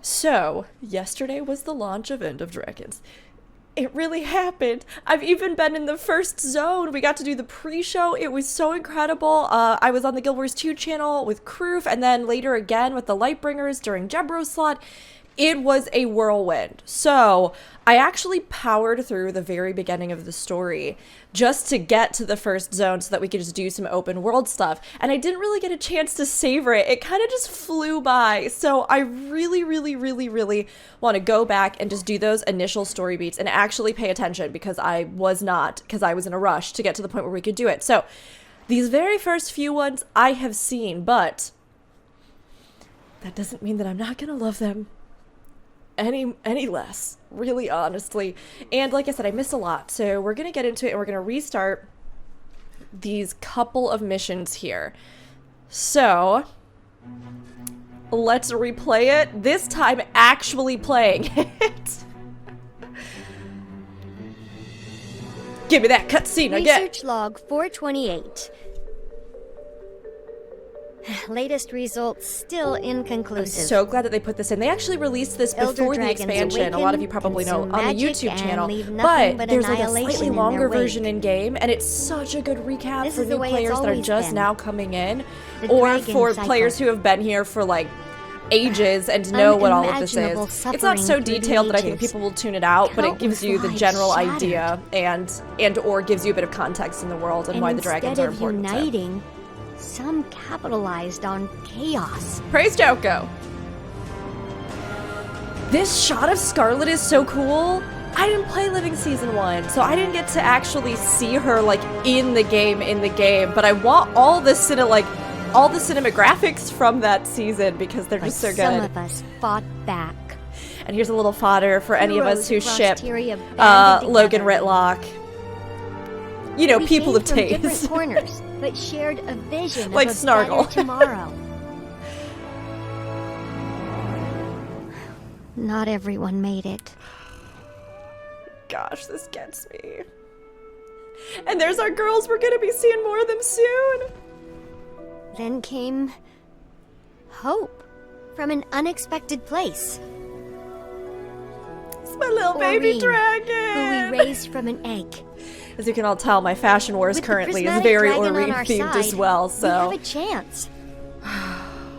So, yesterday was the launch of End of Dragons. It really happened. I've even been in the first zone. We got to do the pre-show. It was so incredible. I was on the Guild Wars 2 channel with Kroof, and then later again with the Lightbringers during Jebro's slot. It was a whirlwind. So I actually powered through the very beginning of the story just to get to the first zone so that we could just do some open world stuff. And I didn't really get a chance to savor it. It kind of just flew by. So I really want to go back and just do those initial story beats and actually pay attention because I was in a rush to get to the point where we could do it. So these very first few ones I have seen, but that doesn't mean that I'm not going to love them any less, really, honestly. And like I said, I missed a lot, so we're gonna get into it and we're gonna restart these couple of missions here. So let's replay it, this time actually playing it. Give me that cutscene again. Research log 428. Latest results still inconclusive. I'm so glad that they put this in. They actually released this before the expansion. A lot of you probably know on the YouTube channel. But there's like a slightly longer version in game, and it's such a good recap for new players that are just now coming in, or for players who have been here for like ages and know what all of this is. It's not so detailed that I think people will tune it out, but it gives you the general idea and or gives you a bit of context in the world and why the dragons are important. Some capitalized on chaos. Praise Joko. This shot of Scarlet is so cool. I didn't play Living Season 1, so I didn't get to actually see her like in the game, but I want all the cinematographics from that season because they're just so good. Some of us fought back. And here's a little fodder for any of us who ship Logan Ritlock. You know, people of taste. Different corners, but shared a vision like of a Snargle. better tomorrow. Not everyone made it. Gosh, this gets me. And there's our girls. We're gonna be seeing more of them soon. Then came hope from an unexpected place. It's my little baby dragon, who we raised from an egg. As you can all tell, my fashion wars currently is very Aurene themed as well, so... We have a chance.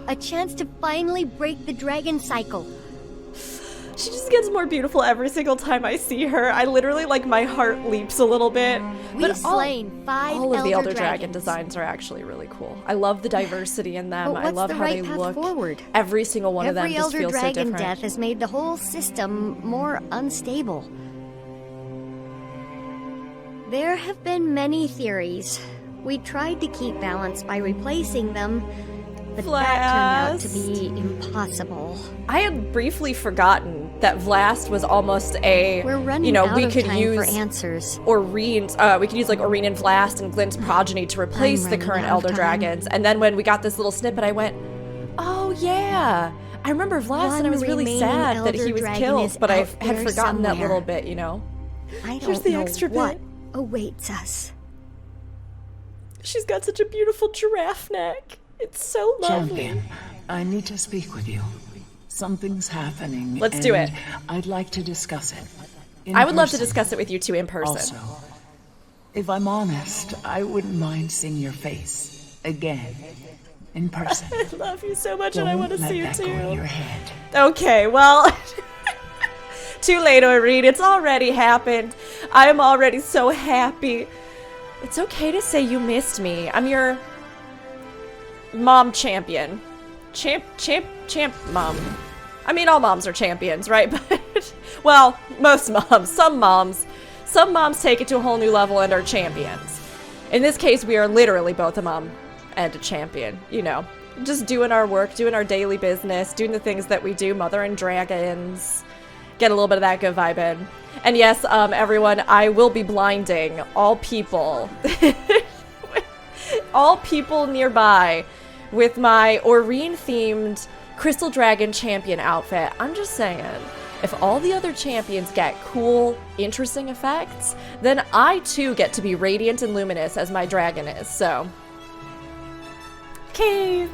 A chance to finally break the dragon cycle. She just gets more beautiful every single time I see her. I literally, like, my heart leaps a little bit. We've slain 5 all of the Elder Dragon dragons. designs are actually really cool. I love the diversity in them. But I love the how right they path look. Forward? Every single one of them just Every feels Elder so Dragon different. death has made the whole system more unstable. There have been many theories. We tried to keep balance by replacing them, but that turned out to be impossible. I had briefly forgotten that Vlast was almost a, We're running you know, out we of could time use for answers. Aurene, we could use like Aurene and Vlast and Glint's progeny to replace the current Elder Dragons. And then when we got this little snippet, I went, oh yeah. I remember Vlast and I was really sad that he was killed, but I had forgotten that little bit, you know. I don't Here's the know extra what bit. awaits us. She's got such a beautiful giraffe neck. It's so lovely. Champion, I need to speak with you. Something's happening. Let's do it. I'd like to discuss it. I would love to discuss it with you two in person. Also, if I'm honest, I wouldn't mind seeing your face again in person. I love you so much and I want to see you too. Don't let that go in your head. Okay, well, too late, Aurene. It's already happened. I am already so happy. It's okay to say you missed me. I'm your mom champion. Champ mom. I mean, all moms are champions, right? But, well, most moms. Some moms take it to a whole new level and are champions. In this case, we are literally both a mom and a champion, you know. Just doing our work, doing our daily business, doing the things that we do, mothering dragons. Get a little bit of that good vibe in. And yes, everyone, I will be blinding all people. all people nearby with my Aurene-themed Crystal Dragon champion outfit. I'm just saying, if all the other champions get cool, interesting effects, then I too get to be radiant and luminous as my dragon is, so. Okay,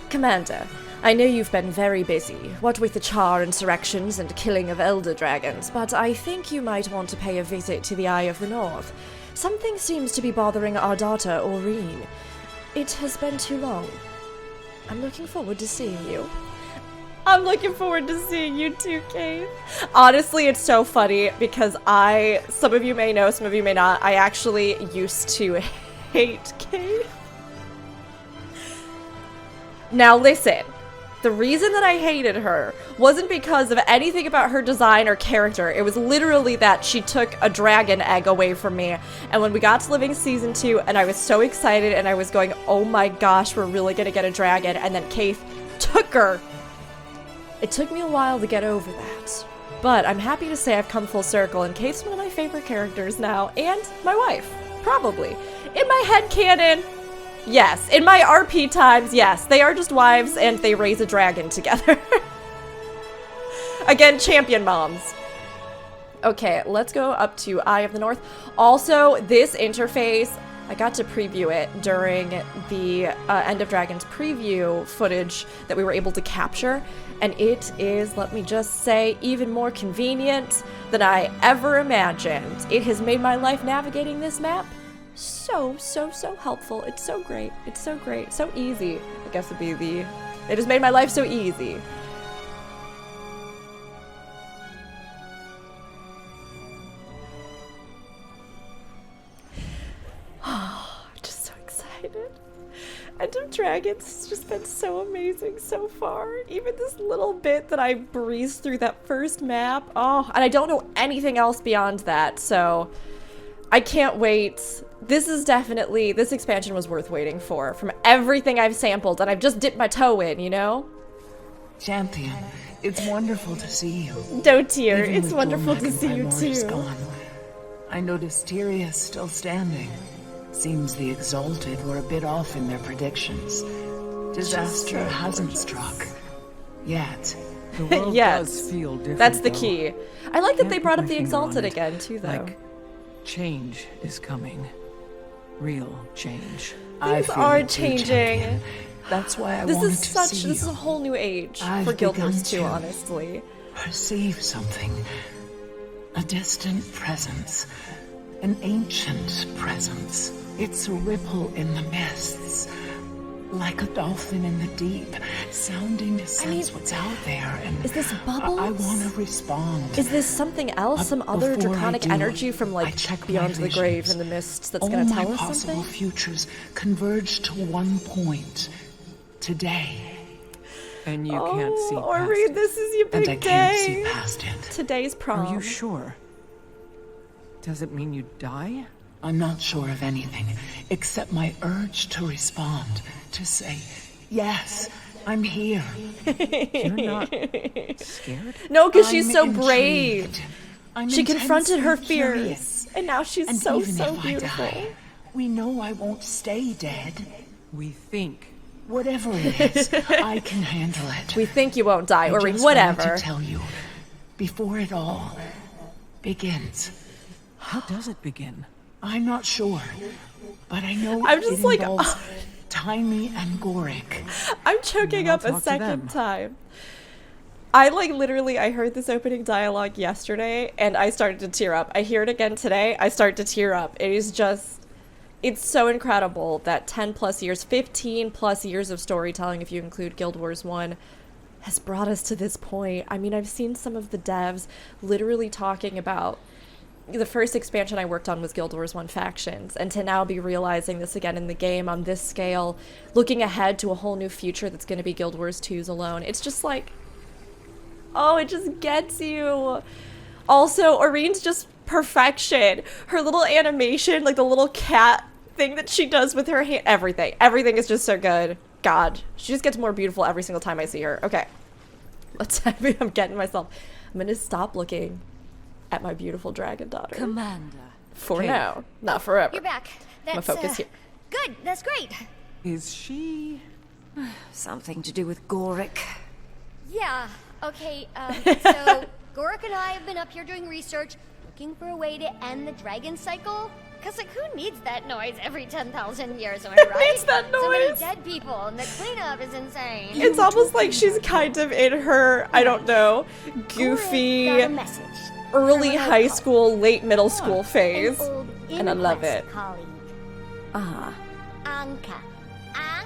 Commander, I know you've been very busy, what with the Char insurrections and killing of elder dragons, but I think you might want to pay a visit to the Eye of the North. Something seems to be bothering our daughter, Aurene. It has been too long. I'm looking forward to seeing you. I'm looking forward to seeing you too, Kate. Honestly, it's so funny because some of you may know, some of you may not, I actually used to hate Kate. Now listen. The reason that I hated her wasn't because of anything about her design or character. It was literally that she took a dragon egg away from me. And when we got to Living Season 2, and I was so excited, and I was going, oh my gosh, we're really gonna get a dragon. And then Kaith took her. It took me a while to get over that. But I'm happy to say I've come full circle, and Kaith's one of my favorite characters now. And my wife, probably. In my headcanon, yes. In my RP times, yes. They are just wives and they raise a dragon together. Again, champion moms. Okay, let's go up to Eye of the North. Also, this interface, I got to preview it during the End of Dragons preview footage that we were able to capture. And it is, let me just say, even more convenient than I ever imagined. It has made my life navigating this map so helpful. It's so great. It's so great. So easy, I guess would be the... It has made my life so easy. Oh, I'm just so excited. End of Dragons has just been so amazing so far. Even this little bit that I breezed through that first map. Oh, and I don't know anything else beyond that, so... I can't wait. This expansion was worth waiting for, from everything I've sampled, and I've just dipped my toe in, you know? Champion, it's wonderful to see you. Don't tear, Even it's with wonderful to Gorrik see you and Primori's too. gone, I noticed Tyria's still standing. Seems the Exalted were a bit off in their predictions. Disaster hasn't struck. Yet. The world Yes. does feel different. That's the though. key. I like that Can't they put brought up my the finger on Exalted it. again too, though. Like, change is coming. Real change. I Things feel are it too, changing. champion. That's why I wanted to see This is you. a whole new age I've for Guild begun Wars 2, to honestly. Perceive something. A distant presence. An ancient presence. It's a ripple in the mists. Like a dolphin in the deep, sounding to sense what's out there, and Is this Bubbles? I want to respond. Is this something else? Some other Before I draconic do, energy from, I like, check my beyond the grave visions. and the mists that's All gonna my tell us possible something? futures converge to one point. Today. And you can't see past Aurene, it. this is your And big I can't see day. past it. Today's prom. Are you sure? Does it mean you die? I'm not sure of anything, except my urge to respond. To say, yes, I'm here. You're not scared? No, because she's I'm so brave. intrigued. I'm She confronted her intensely fears. curious. And now she's And so even if beautiful. I die, we know I won't stay dead. We think. Whatever it is, I can handle it. We think you won't die, I Aurene, just wanted whatever. to tell you, before it all begins. How does it begin? I'm not sure, but I know I'm just it like, involves Tiny and Gorrik. I'm choking Then I'll up a talk to second them. time. I literally, I heard this opening dialogue yesterday and I started to tear up. I hear it again today, I start to tear up. It is just, it's so incredible that 10 plus years, 15 plus years of storytelling, if you include Guild Wars 1, has brought us to this point. I mean, I've seen some of the devs literally talking about the first expansion I worked on was Guild Wars 1 Factions, and to now be realizing this again in the game on this scale, looking ahead to a whole new future that's going to be Guild Wars 2's alone, it's just like, oh, it just gets you. Also, Aurene's just perfection. Her little animation, like the little cat thing that she does with her hand, everything is just so good. God, she just gets more beautiful every single time I see her. Okay, I'm getting myself. I'm gonna stop looking at my beautiful dragon daughter. Commander. For Kate. now, not forever. You're back. That's focus here. Good. That's great. Is she... Something to do with Gorrik. Yeah. Okay. So Gorrik and I have been up here doing research, looking for a way to end the dragon cycle. Because, like, who needs that noise every 10,000 years, am I right? needs that So many noise? dead people, and the cleanup is insane. It's almost like she's kind of in her, I don't know, goofy, Gorrik got a message early from an high old school, late middle school an phase. old And I love Empress it. colleague, Ah, Anka.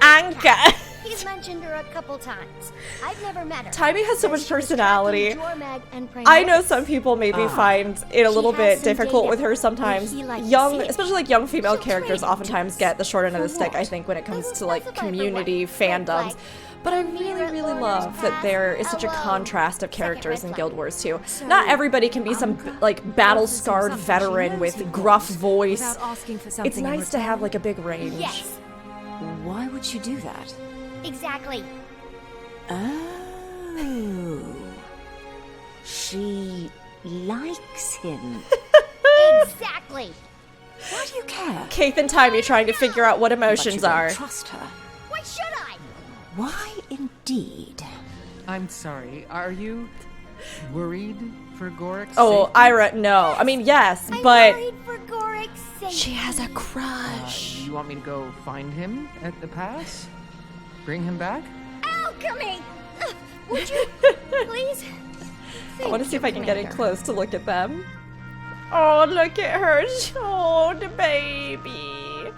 Anka! He's mentioned her a couple times. I've never met her. Taimi has so much Says she was personality. tracking Jormag and I know Primaris. some people maybe find it a She little has bit some difficult data with her where sometimes. he likes to Young, see it. especially like young female She'll characters trade it oftentimes to get the short end of the For stick, I what? think, when it comes Doesn't to like specify for community what. Red fandoms. flag. But I Me really, at really Lornar's love that past there is such a alone. contrast of Second characters red in flag. Guild Wars 2. So, Not everybody can be some Anka like battle-scarred offers him something she veteran knows with he gruff wants voice. without asking for It's something in nice to have return. like a big range. Yes, Why would she do that? exactly. Oh. She likes him. Exactly. Why do you care? Kaith and Taimi trying to figure out what But you emotions don't are. trust her. Why should I? Why indeed? I'm sorry, are you worried for Gorrik's Oh, safety? Ira, no. I mean, yes, I'm but worried for Gorrik's sake. she has a crush. You want me to go find him at the pass? Bring him back? Alchemy! Would you please? I want to see if I can get in close to look at them. Oh, look at her. Oh, the baby.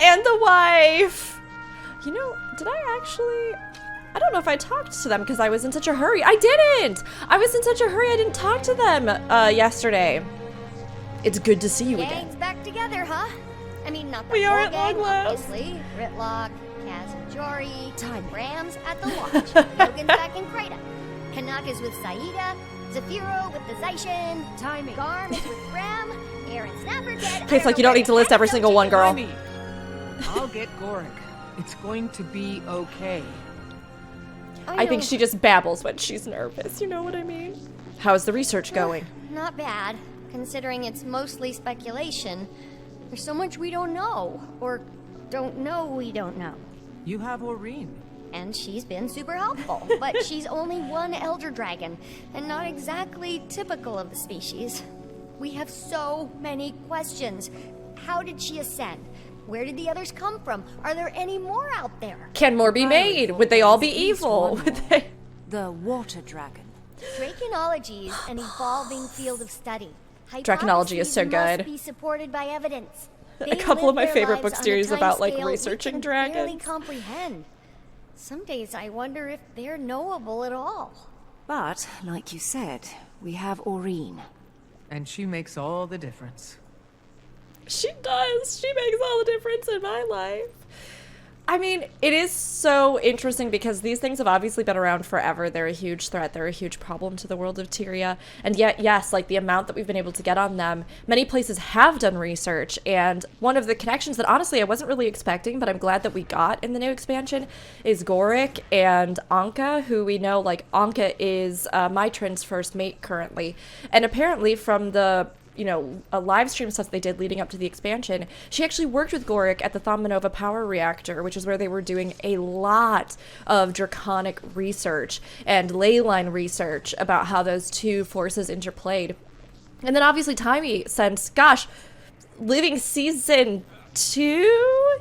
And the wife. You know, did I actually... I don't know if I talked to them because I was in such a hurry. I didn't! I was in such a hurry I didn't talk to them yesterday. It's good to see you again. Gang's back together, huh? I mean, not the We whole are at gang, long last. obviously. Gritlock, Kaz and Jory, Time. Rams at the launch, Logan's back in Krata, Kanaka's with Saida, Zafiro with the Zaishin, Timing. Garm is with Ram, Aaron Snapper dead. Okay, it's like you don't need to list every single one, girl. Taimi! I'll get Gorrik. It's going to be okay. I think she just babbles when she's nervous. You know what I mean? How's the research going? Not bad, considering it's mostly speculation. There's so much we don't know, or don't know we don't know. You have Aurene. And she's been super helpful, but she's only one elder dragon, and not exactly typical of the species. We have so many questions. How did she ascend? Where did the others come from? Are there any more out there? Can more be made? Would they all be evil? Would they... The water dragon. Draconology is an evolving field of study. Draconology is so Hypotheses good. must be supported by evidence. A They couple of live my their favorite lives book on a series about, like, timescale we researching can barely dragons. comprehend. Some days I wonder if they're knowable at all. But, like you said, we have Aurene. And she makes all the difference. She does. She makes all the difference in my life. I mean, it is so interesting because these things have obviously been around forever. They're a huge threat. They're a huge problem to the world of Tyria. And yet, yes, like the amount that we've been able to get on them, many places have done research. And one of the connections that honestly I wasn't really expecting, but I'm glad that we got in the new expansion, is Gorrik and Anka, who we know, like, Anka is Mitrin's first mate currently. And apparently from the a live stream stuff they did leading up to the expansion, she actually worked with Gorrik at the Thaumanova power reactor, which is where they were doing a lot of draconic research and ley line research about how those two forces interplayed. And then obviously Taimi, since, gosh, living season 2?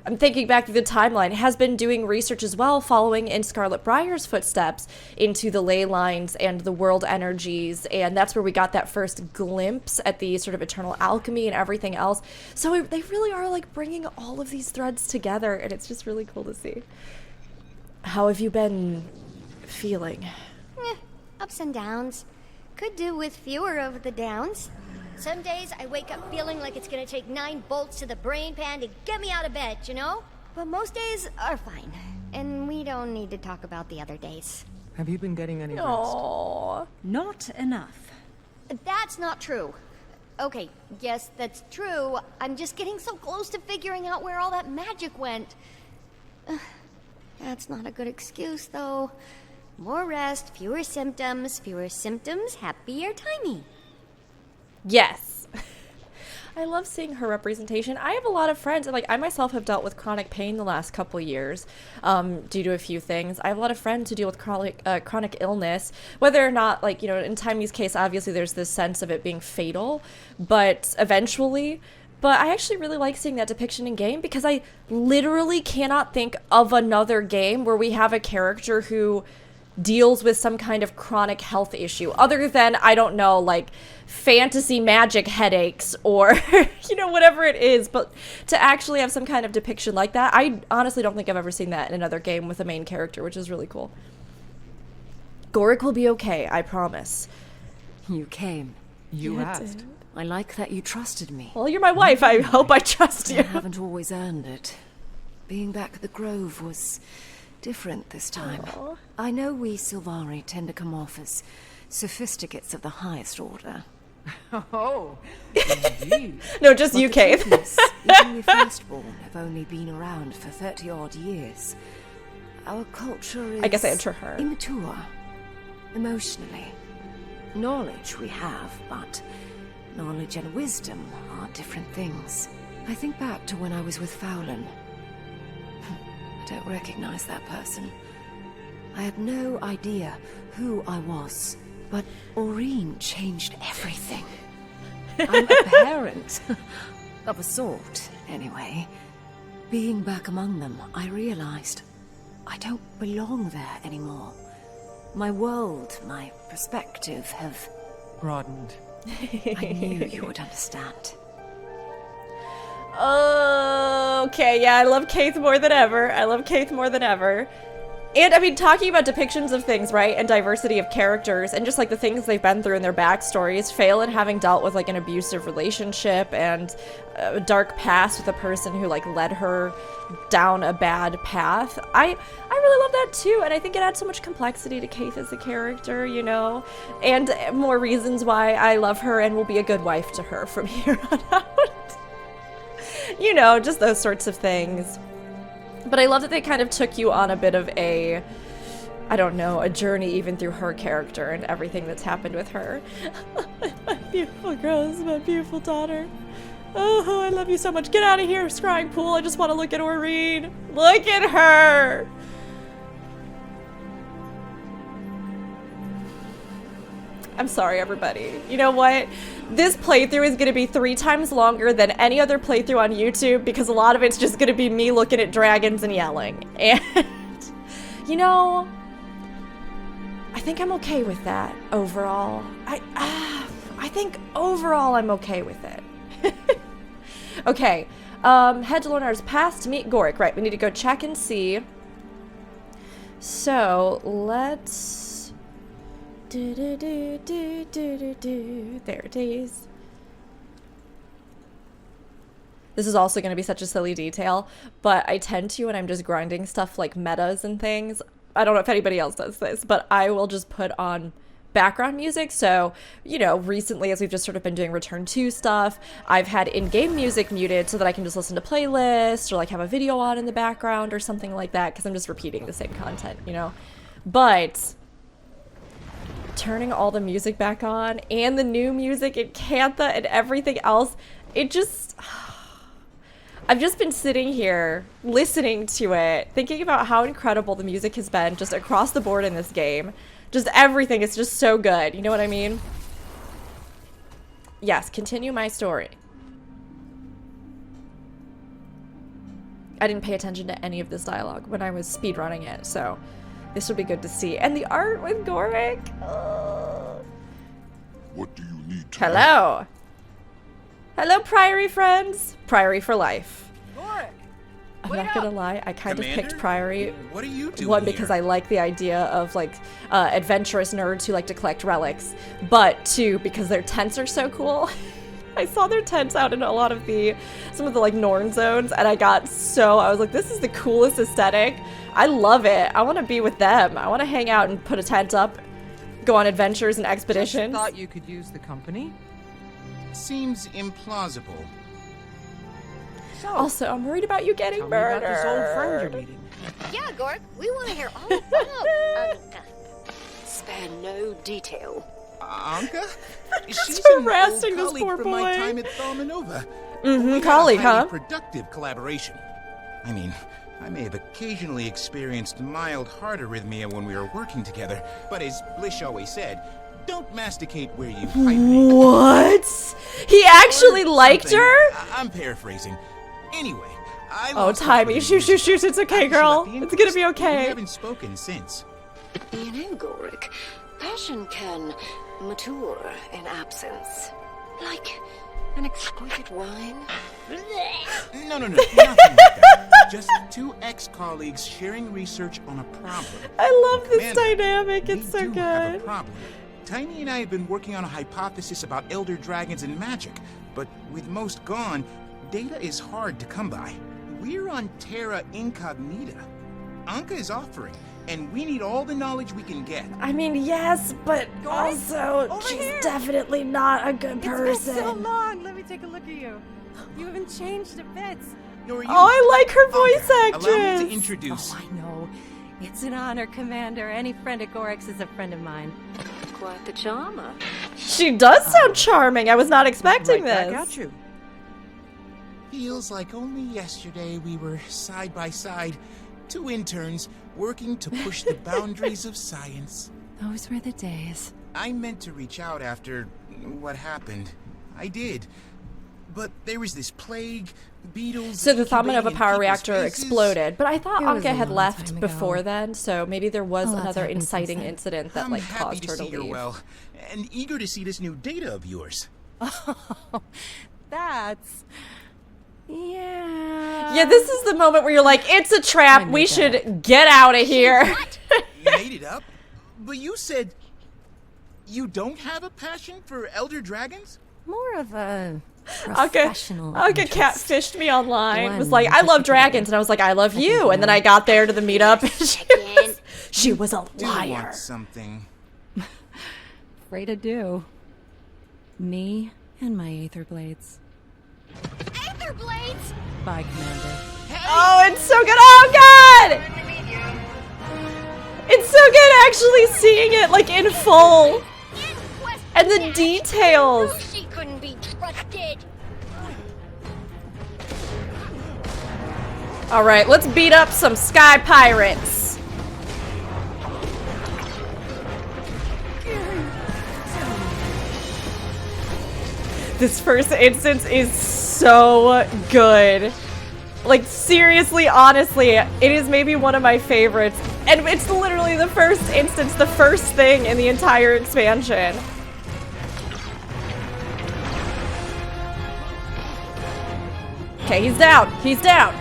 I'm thinking back through the timeline, has been doing research as well, following in Scarlet Briar's footsteps into the ley lines and the world energies, and that's where we got that first glimpse at the sort of eternal alchemy and everything else. So they really are like bringing all of these threads together, and it's just really cool to see. How have you been feeling? Ups and downs. Could do with fewer of the downs. Some days I wake up feeling like it's gonna take 9 bolts to the brain pan to get me out of bed, you know? But most days are fine. And we don't need to talk about the other days. Have you been getting any rest? Aww. Not enough. That's not true. Okay, yes, that's true. I'm just getting so close to figuring out where all that magic went. That's not a good excuse, though. More rest, fewer symptoms, happier timing. Yes. I love seeing her representation. I have a lot of friends, and like I myself have dealt with chronic pain the last couple years due to a few things. I have a lot of friends who deal with chronic illness, whether or not, like, you know, in Taimi's case, obviously there's this sense of it being fatal, but eventually. But I actually really like seeing that depiction in game because I literally cannot think of another game where we have a character who deals with some kind of chronic health issue other than, I don't know, like fantasy magic headaches or, you know, whatever it is. But to actually have some kind of depiction like that, I honestly don't think I've ever seen that in another game with a main character, which is really cool. Gorrik will be okay, I promise. You came. You Yeah, asked. dude. I like that you trusted me. Well, you're my wife. I hope I trust I you. haven't always earned it. Being back at the Grove was different this time. Aw. I know we Sylvari tend to come off as sophisticates of the highest order. Oh, indeed. No, just But you, the Kate. truth is, even the firstborn have only been around for 30-odd years. Our culture is I guess I enter her. immature, emotionally. Knowledge we have, but knowledge and wisdom are different things. I think back to when I was with Fowlin. I don't recognize that person. I had no idea who I was, but Aurene changed everything. I'm a parent. Of a sort, anyway. Being back among them, I realized I don't belong there anymore. My world, my perspective have... Broadened. I knew you would understand. Okay, yeah, I love Kaith more than ever. I love Kaith more than ever. And, I mean, talking about depictions of things, right, and diversity of characters, and just, like, the things they've been through in their backstories, Phelan having dealt with, like, an abusive relationship and a dark past with a person who, like, led her down a bad path. I really love that, too, and I think it adds so much complexity to Kaith as a character, you know, and more reasons why I love her and will be a good wife to her from here on out. You know, just those sorts of things. But I love that they kind of took you on a bit of a, I don't know, a journey even through her character and everything that's happened with her. My beautiful girl, this is my beautiful daughter. Oh, I love you so much. Get out of here, scrying pool. I just want to look at Aurene. Look at her. I'm sorry, everybody. You know what? This playthrough is going to be 3 times longer than any other playthrough on YouTube because a lot of it's just going to be me looking at dragons and yelling. And, you know, I think I'm okay with that overall. I think overall I'm okay with it. Okay, head to Lornar's Pass to meet Gorrik. Right, we need to go check and see. So, let's... There it is. This is also going to be such a silly detail, but I tend to, when I'm just grinding stuff like metas and things, I don't know if anybody else does this, but I will just put on background music. So, you know, recently, as we've just sort of been doing Return 2 stuff, I've had in-game music muted so that I can just listen to playlists or like have a video on in the background or something like that, because I'm just repeating the same content, you know? But turning all the music back on and the new music in Cantha and everything else, it just... I've just been sitting here listening to it, thinking about how incredible the music has been just across the board in this game. Just everything is just so good, you know what I mean? Yes, continue my story. I didn't pay attention to any of this dialogue when I was speedrunning it, so this would be good to see. And the art with Gorrik. What do you need to Hello. Hello, Priory friends. Priory for life. Gorrik! I'm not gonna lie, I kind of picked Priory. What are you doing One, because I like the idea of like adventurous nerds who like to collect relics, but 2, because their tents are so cool. I saw their tents out in a lot of some of the like Norn zones, and I was like, this is the coolest aesthetic. I love it. I want to be with them. I want to hang out and put a tent up, go on adventures and expeditions. Just thought you could use the company. Seems implausible. So, Also, I'm worried about you getting tell me about this old friend murdered. you're meeting. Yeah, Gorrik, we want to hear all about... Spare no detail. Anka? Just an old harassing this colleague poor from my boy. time at Thalmanova. Colleague, We had a huh? highly productive collaboration. I mean, I may have occasionally experienced mild heart arrhythmia when we were working together, but as Blish always said, don't masticate where you hydrate. What? He actually liked Something. her? I'm paraphrasing. Anyway, I Oh, lost touch Timey, with shoot, you. shoot, shoot. It's okay, I girl. actually left the It's gonna be Empress. We okay. haven't spoken since. You know, Gorrik, passion can mature in absence. Like an exquisite wine. No, nothing like that. Just two ex-colleagues sharing research on a problem. I love this Amanda, dynamic. It's we so do have a good. problem. Tiny and I have been working on a hypothesis about elder dragons and magic, but with most gone, data is hard to come by. We're on Terra Incognita. Anka is offering, and we need all the knowledge we can get. I mean, yes, but also, she's definitely not a good person. It's been so long. Let me take a look at you. You haven't changed a bit. Nor you. Oh, I like her voice Anka, allow me actress. to introduce. Oh, I know. It's an honor, Commander. Any friend at Gorik's is a friend of mine. Quite the charmer. She does sound charming. I was not expecting Right this. back at you. Feels like only yesterday we were side by side, two interns working to push the boundaries of science. Those were the days. I meant to reach out after what happened. I did. But there was this plague, beetles. So the Thalmanova incubating in power people's reactor faces. exploded, but I thought It was Anka a had long left time ago. before then, so maybe there was A lot's another happened since inciting then. incident that I'm like happy caused to her to see you're leave. well, and eager to see this new data of yours. Oh, that's... Yeah. Yeah, this is the moment where you're like, it's a trap. We should get out of here. You made it up, but you said you don't have a passion for elder dragons? More of a Anka professional interest. catfished me online. Was One like, I love particular. dragons, and I was like, I love you. And then I got there to the meetup, and she was a Do liar. want something. Afraid I do. Me and my Aetherblades. Aetherblades? Bye, Commander. Oh, it's so good. Oh, God! It's so good actually seeing it, like, in full. And the details. She couldn't be trusted. All right, let's beat up some sky pirates. This first instance is so good. Like, seriously, honestly, it is maybe one of my favorites. And it's literally the first instance, the first thing in the entire expansion. Okay, he's down. He's down.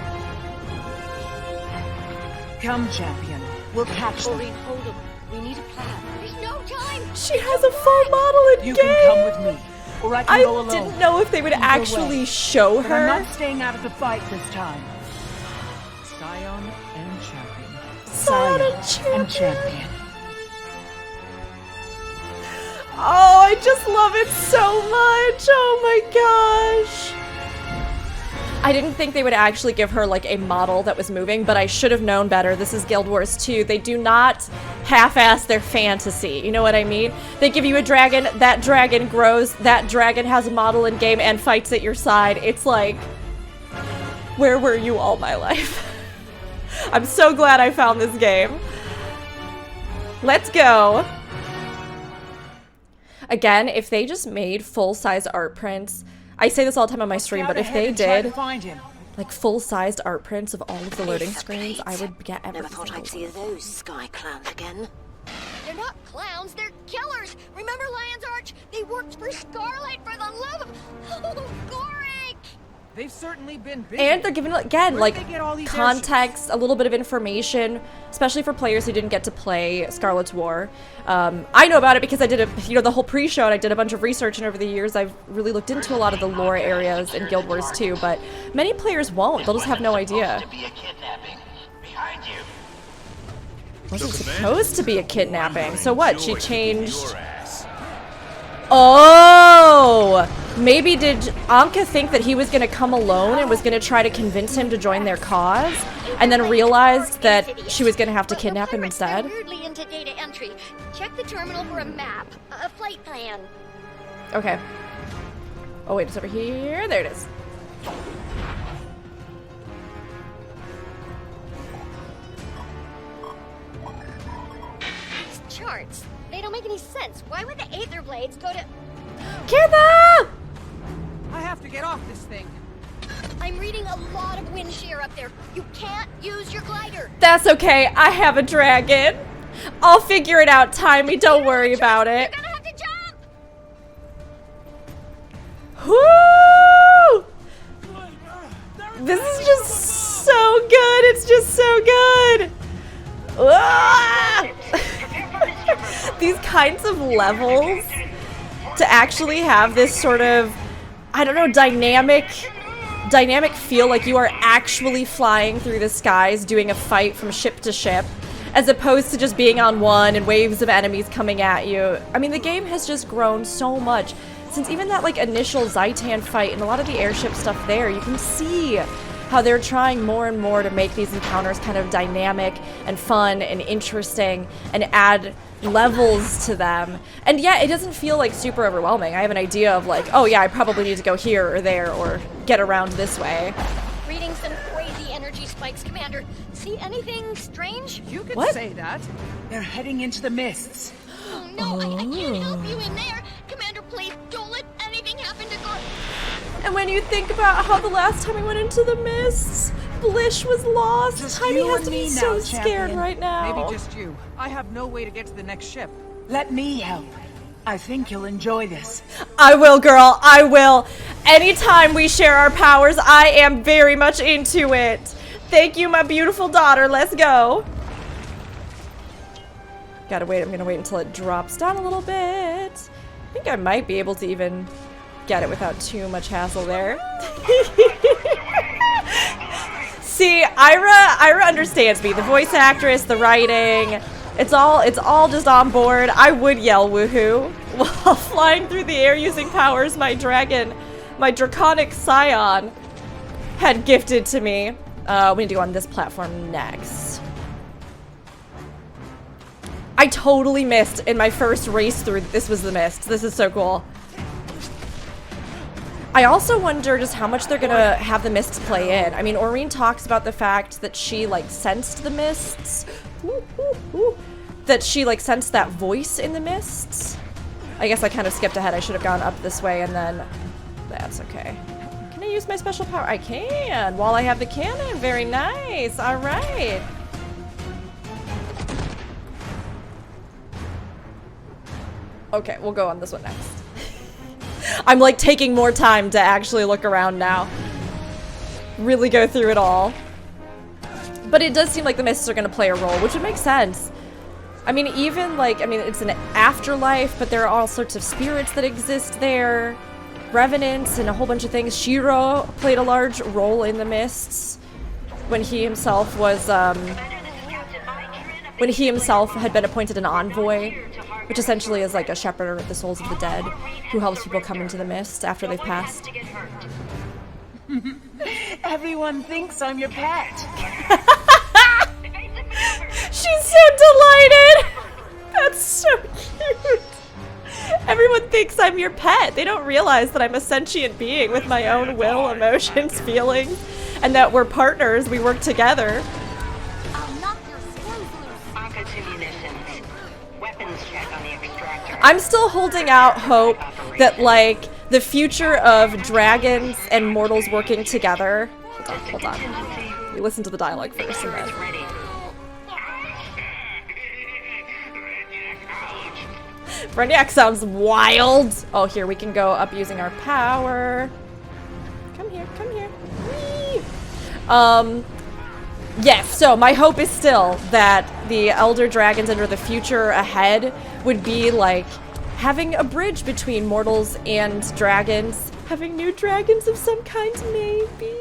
Come, champion. We'll catch them. Aurene, hold him. We need a plan. There's no time. She has a full model in You game. can come with me, or I can I go alone. didn't know if they would actually show But I'm her. not staying out of the fight this time. Scion and champion. Scion and and champion. Oh, I just love it so much. Oh my gosh. I didn't think they would actually give her like a model that was moving, but I should have known better. This is Guild Wars 2. They do not half-ass their fantasy. You know what I mean? They give you a dragon, that dragon grows, that dragon has a model in game and fights at your side. It's like, where were you all my life? I'm so glad I found this game. Let's go. Again, if they just made full-size art prints, I say this all the time on my stream, but if they did Find him. like full-sized art prints of all of the loading screens, I would get every Never thought single I'd see one. those sky clowns again. They're not clowns, they're killers. Remember Lion's Arch? They worked for Scarlet for the love of... Oh, Gorrik! They've certainly been busy. And they're giving, again, Where did like, they get all these context, a little bit of information, especially for players who didn't get to play Scarlet's War. I know about it because I did the whole pre-show, and I did a bunch of research, and over the years I've really looked into a lot of the lore areas in Guild Wars 2, but many players won't. They'll just have no idea. Wasn't supposed to be a kidnapping. So what? She changed... Oh! Maybe did Anka think that he was gonna come alone and was gonna try to convince him to join their cause? And then realized that she was gonna have to kidnap him instead? Weirdly into data entry. Check the terminal for a map, a flight plan. Okay. Oh wait, it's over here. There it is. These charts, they don't make any sense. Why would the Aetherblades go to... Cantha! I have to get off this thing. I'm reading a lot of wind shear up there. You can't use your glider. That's okay. I have a dragon. I'll figure it out, Timey. Don't worry about it. You're gonna have to jump. Woo! This is just so good. It's just so good. Ah! These kinds of levels to actually have this sort of, I don't know, dynamic feel like you are actually flying through the skies doing a fight from ship to ship, as opposed to just being on one and waves of enemies coming at you. I mean, the game has just grown so much since even that like initial Zaitan fight and a lot of the airship stuff there. You can see how they're trying more and more to make these encounters kind of dynamic and fun and interesting and add levels to them. And yeah, it doesn't feel like super overwhelming. I have an idea of like, oh yeah, I probably need to go here or there or get around this way. Reading some crazy energy spikes, Commander. See anything strange? You could What? say that. They're heading into the mists. Oh no, I can't help you in there. Commander, please don't let anything happen to Gorrik. And when you think about how the last time we went into the mists, Blish was lost, Just Tiny you has and to be me so now, scared champion. right now. Maybe just you. I have no way to get to the next ship. Let me help. I think you'll enjoy this. I will, girl. I will. Anytime we share our powers, I am very much into it. Thank you, my beautiful daughter. Let's go. Gotta wait. I'm gonna wait until it drops down a little bit. I think I might be able to even get it without too much hassle there. See, Ira understands me. The voice actress, the writing, it's all just on board. I would yell woohoo while flying through the air using powers my draconic scion had gifted to me. We need to go on this platform next. I totally missed in my first race through. This was the mist. This is so cool. I also wonder just how much they're gonna have the mists play in. I mean, Aurene talks about the fact that she like sensed the mists. That she like sensed that voice in the mists. I guess I kind of skipped ahead. I should have gone up this way and then that's okay. Can I use my special power? I can while I have the cannon. Very nice. All right. Okay, we'll go on this one next. I'm like taking more time to actually look around now. Really go through it all. But it does seem like the mists are gonna play a role, which would make sense. I mean, even like, I mean, it's an afterlife, but there are all sorts of spirits that exist there. Revenants and a whole bunch of things. Shiro played a large role in the mists when he himself was, when he himself had been appointed an envoy, which essentially is like a shepherd of the souls of the dead who helps people come into the mist after they've passed. Everyone thinks I'm your pet. She's so delighted! That's so cute! Everyone thinks I'm your pet. They don't realize that I'm a sentient being with my own will, emotions, feelings, and that we're partners, we work together. I'm still holding out hope that, like, the future of dragons and mortals working together... Hold on. We listen to the dialogue first and then... Brainiac sounds wild! Oh, here, we can go up using our power. Come here, come here. Whee! Yes, so my hope is still that the Elder Dragons under the future ahead would be like having a bridge between mortals and dragons. Having new dragons of some kind, maybe.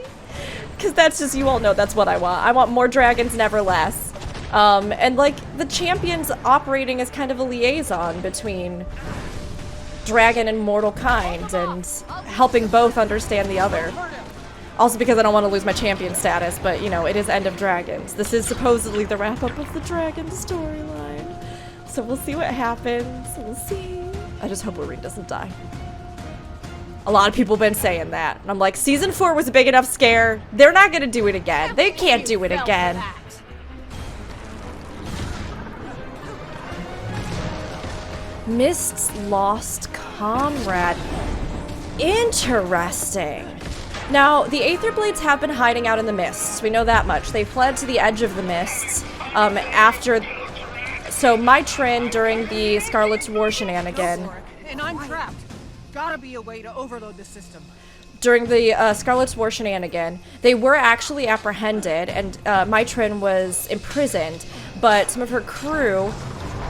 Because that's just, you all know that's what I want. I want more dragons, never less. And like the champions operating as kind of a liaison between dragon and mortal kind and helping both understand the other. Also because I don't want to lose my champion status, but you know, it is End of Dragons. This is supposedly the wrap-up of the dragon storyline. So we'll see what happens. We'll see. I just hope Aurene doesn't die. A lot of people have been saying that. And I'm like, season 4 was a big enough scare. They're not gonna do it again. They can't do it again. Mist's lost comrade. Interesting. Now, the Aetherblades have been hiding out in the mists. We know that much. They fled to the edge of the mists after... So, Mitrin, during the Scarlet's War shenanigan... And I'm trapped. Gotta be a way to overload the system. During the Scarlet's War shenanigan, they were actually apprehended, and Mitrin was imprisoned, but some of her crew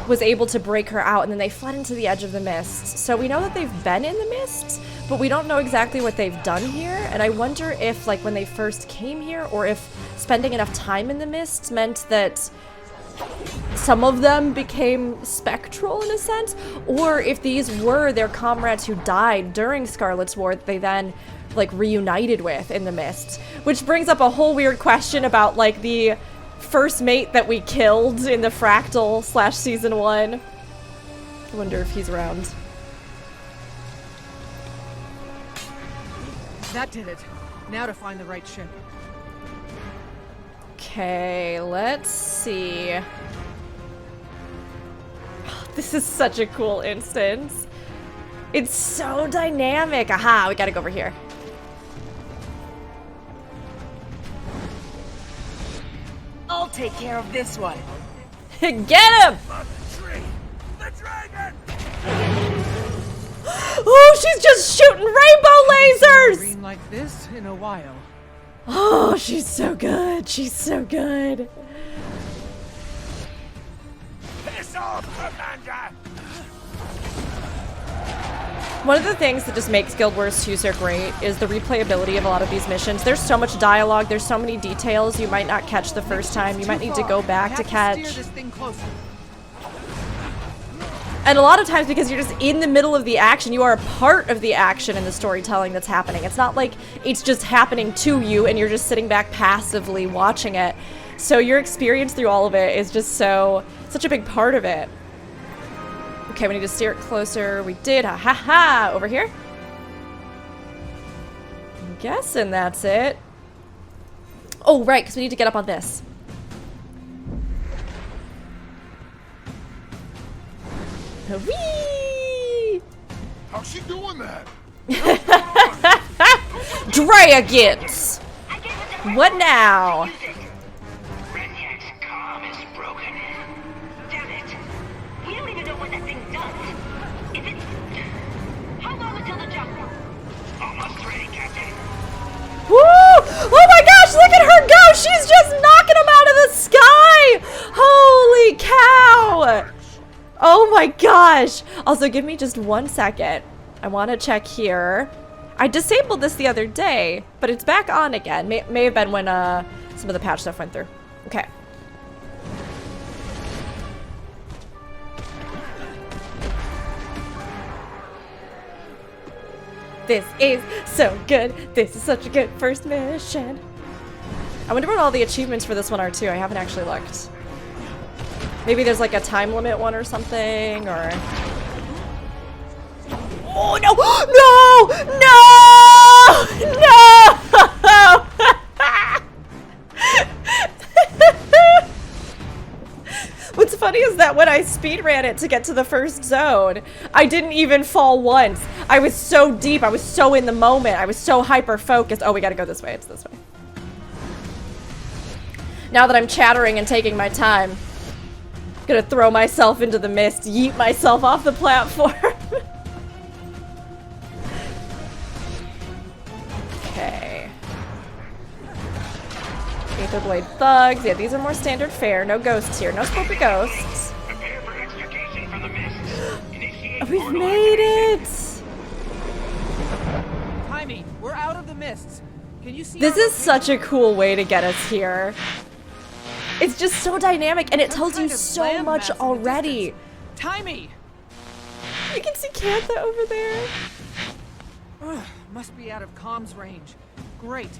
was able to break her out, and then they fled into the edge of the mists. So we know that they've been in the mists, but we don't know exactly what they've done here, and I wonder if, like, when they first came here, or if spending enough time in the mists meant that some of them became spectral in a sense, or if these were their comrades who died during Scarlet's War that they then, like, reunited with in the mists. Which brings up a whole weird question about, like, the first mate that we killed in the Fractal / Season 1. I wonder if he's around. That did it. Now to find the right ship. Okay, let's see. This is such a cool instance. It's so dynamic. Aha, we gotta go over here. I'll take care of this one. Get him! The dragon! Oh, she's just shooting rainbow lasers! Green like this in a while. Oh, she's so good. She's so good. Piss off, Commander! One of the things that just makes Guild Wars 2 so great is the replayability of a lot of these missions. There's so much dialogue, there's so many details you might not catch the first time. You might need to go back to catch. And a lot of times, because you're just in the middle of the action, you are a part of the action and the storytelling that's happening. It's not like it's just happening to you and you're just sitting back passively watching it. So your experience through all of it is just such a big part of it. Okay, we need to steer it closer. We did. Ha ha ha! Over here? I'm guessing that's it. Oh, right, because we need to get up on this. Whee! How's she doing that? Dragons! What now? Redneck's comm is broken. Damn it. We don't even know what that thing does. Is it... How long until the jump? Almost ready, Captain. Woo! Oh my gosh, look at her go! She's just knocking them out of the sky! Holy cow! Oh my gosh! Also, give me just 1 second. I want to check here. I disabled this the other day, but it's back on again. May have been when some of the patch stuff went through. Okay. This is so good. This is such a good first mission. I wonder what all the achievements for this one are too. I haven't actually looked. Maybe there's like a time limit one or something, or... Oh, no! No! No! What's funny is that when I speedran it to get to the first zone, I didn't even fall once. I was so deep. I was so in the moment. I was so hyper-focused. Oh, we gotta go this way. It's this way. Now that I'm chattering and taking my time, I'm gonna throw myself into the mist, yeet myself off the platform. Okay. Aetherblade thugs. Yeah, these are more standard fare. No ghosts here. No spooky ghosts. Prepare for extrication from the mists. Initiate We've portal made activation. it! Timmy, we're out of the mists. Can you see? This is such a cool way to get us here. It's just so dynamic, and it tells you so much already. Timmy! You can see Cantha over there. Ugh, must be out of comms range. Great.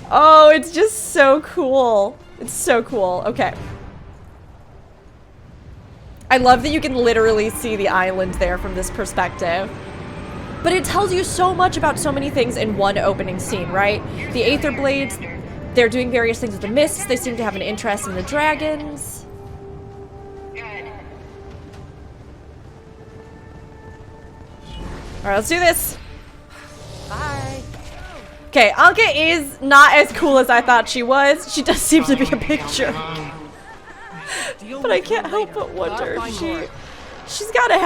Oh, it's just so cool. It's so cool. Okay. I love that you can literally see the island there from this perspective. But it tells you so much about so many things in one opening scene, right? The Aetherblades, they're doing various things with the mists. They seem to have an interest in the dragons. Alright, let's do this. Bye. Okay, Anka is not as cool as I thought she was. She does seem to be a big jerk. But I can't help but wonder if she's gotta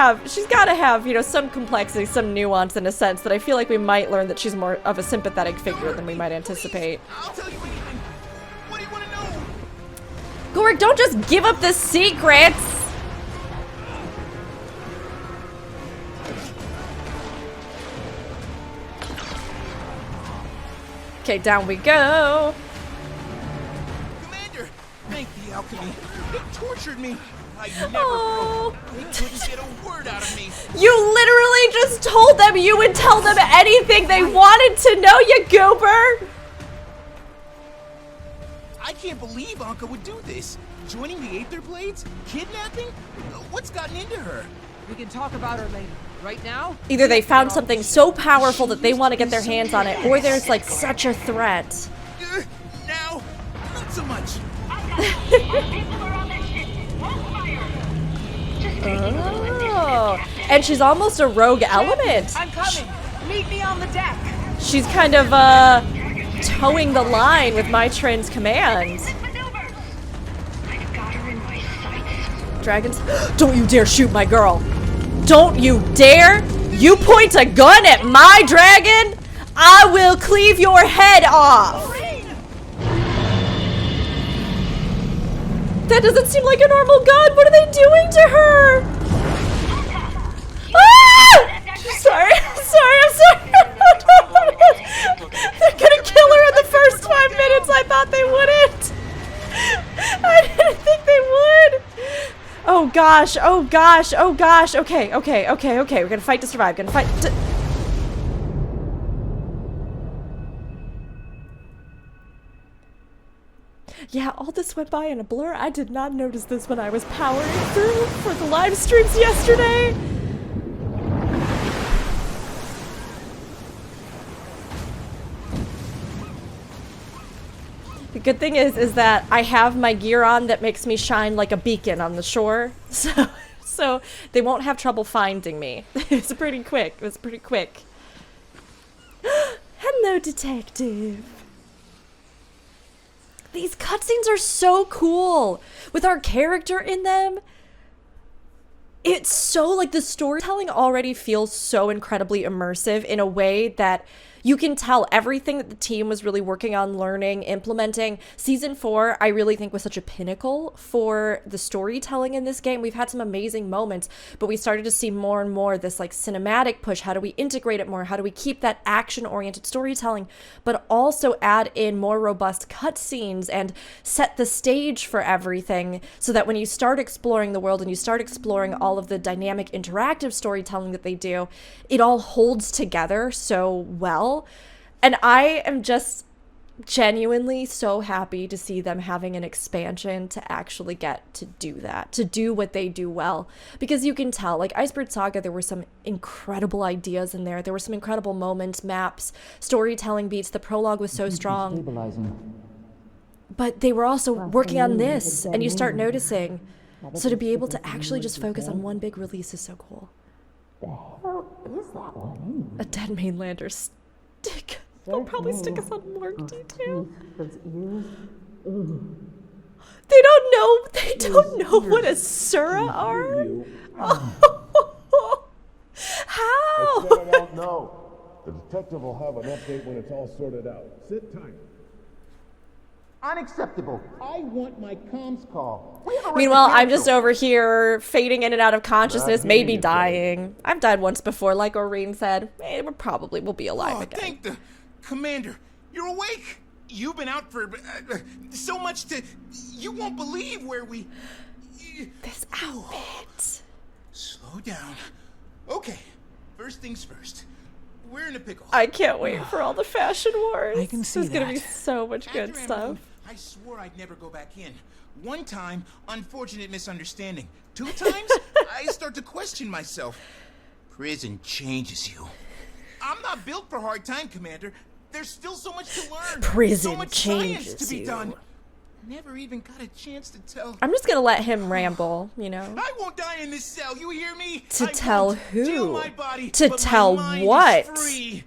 have, you know, some complexity, some nuance in a sense that I feel like we might learn that she's more of a sympathetic figure than we might anticipate. I'll tell you anything. What do you want to know? Gorrik, don't just give up the secrets! Okay, down we go. Commander, thank the alchemy. They tortured me. I never Oh. broke. They couldn't get a word out of me. You literally just told them you would tell them anything they wanted to know, you goober! I can't believe Anka would do this. Joining the Aetherblades? Kidnapping? What's gotten into her? We can talk about her later. Right now? Either they found something so powerful that they want to get their hands on it, or there's like such a threat. Now, not so much. Oh, and she's almost a rogue element. I'm coming. Meet me on the deck. She's kind of towing the line with my train's commands. Dragons, don't you dare shoot my girl. Don't you dare! You point a gun at my dragon, I will cleave your head off! That doesn't seem like a normal gun! What are they doing to her? Ah! Sorry, I'm sorry. They're gonna kill her in the first 5 minutes. I thought they wouldn't. I didn't think they would. Oh gosh, oh gosh, oh gosh. Okay. We're gonna fight to survive. Gonna fight to... Yeah, all this went by in a blur. I did not notice this when I was powering through for the live streams yesterday. The good thing is that I have my gear on that makes me shine like a beacon on the shore, so they won't have trouble finding me. It's pretty quick. It was pretty quick. Hello, detective. These cutscenes are so cool with our character in them. It's so, like, the storytelling already feels so incredibly immersive in a way that you can tell everything that the team was really working on, learning, implementing. Season 4, I really think was such a pinnacle for the storytelling in this game. We've had some amazing moments, but we started to see more and more this like cinematic push. How do we integrate it more? How do we keep that action-oriented storytelling, but also add in more robust cutscenes and set the stage for everything so that when you start exploring the world and you start exploring all of the dynamic interactive storytelling that they do, it all holds together so well. And I am just genuinely so happy to see them having an expansion to actually get to do that, to do what they do well. Because you can tell, like Icebird Saga, there were some incredible ideas in there. There were some incredible moments, maps, storytelling beats. The prologue was so strong. But they were also working on this, and you start noticing. So to be able to actually just focus on one big release is so cool. The hell is that one? A dead mainlander stick. They'll probably stick us on morgue detail. They don't know what a Sura are? Oh. How? I said I don't know. The detective will have an update when it's all sorted out. Sit tight. Unacceptable. I want my comms call. Meanwhile, I'm just over here fading in and out of consciousness, maybe dying. I've died once before, like Aurene said. We probably will be alive again. Thank the commander. You're awake. You've been out for so much to... You won't believe where we... This outfit. Slow down. Okay, first things first. We're in a pickle. I can't wait for all the fashion wars. I can see There's gonna be so much good stuff. I swore I'd never go back in. One time, unfortunate misunderstanding. 2 times, I start to question myself. Prison changes you. I'm not built for hard time, Commander. There's still so much to learn. Prison so much changes science to be you. done. Never even got a chance to tell. I'm just gonna let him ramble, you know. I won't die in this cell, you hear me? To I tell won't. who? Jail my body, To but tell my mind what? is free.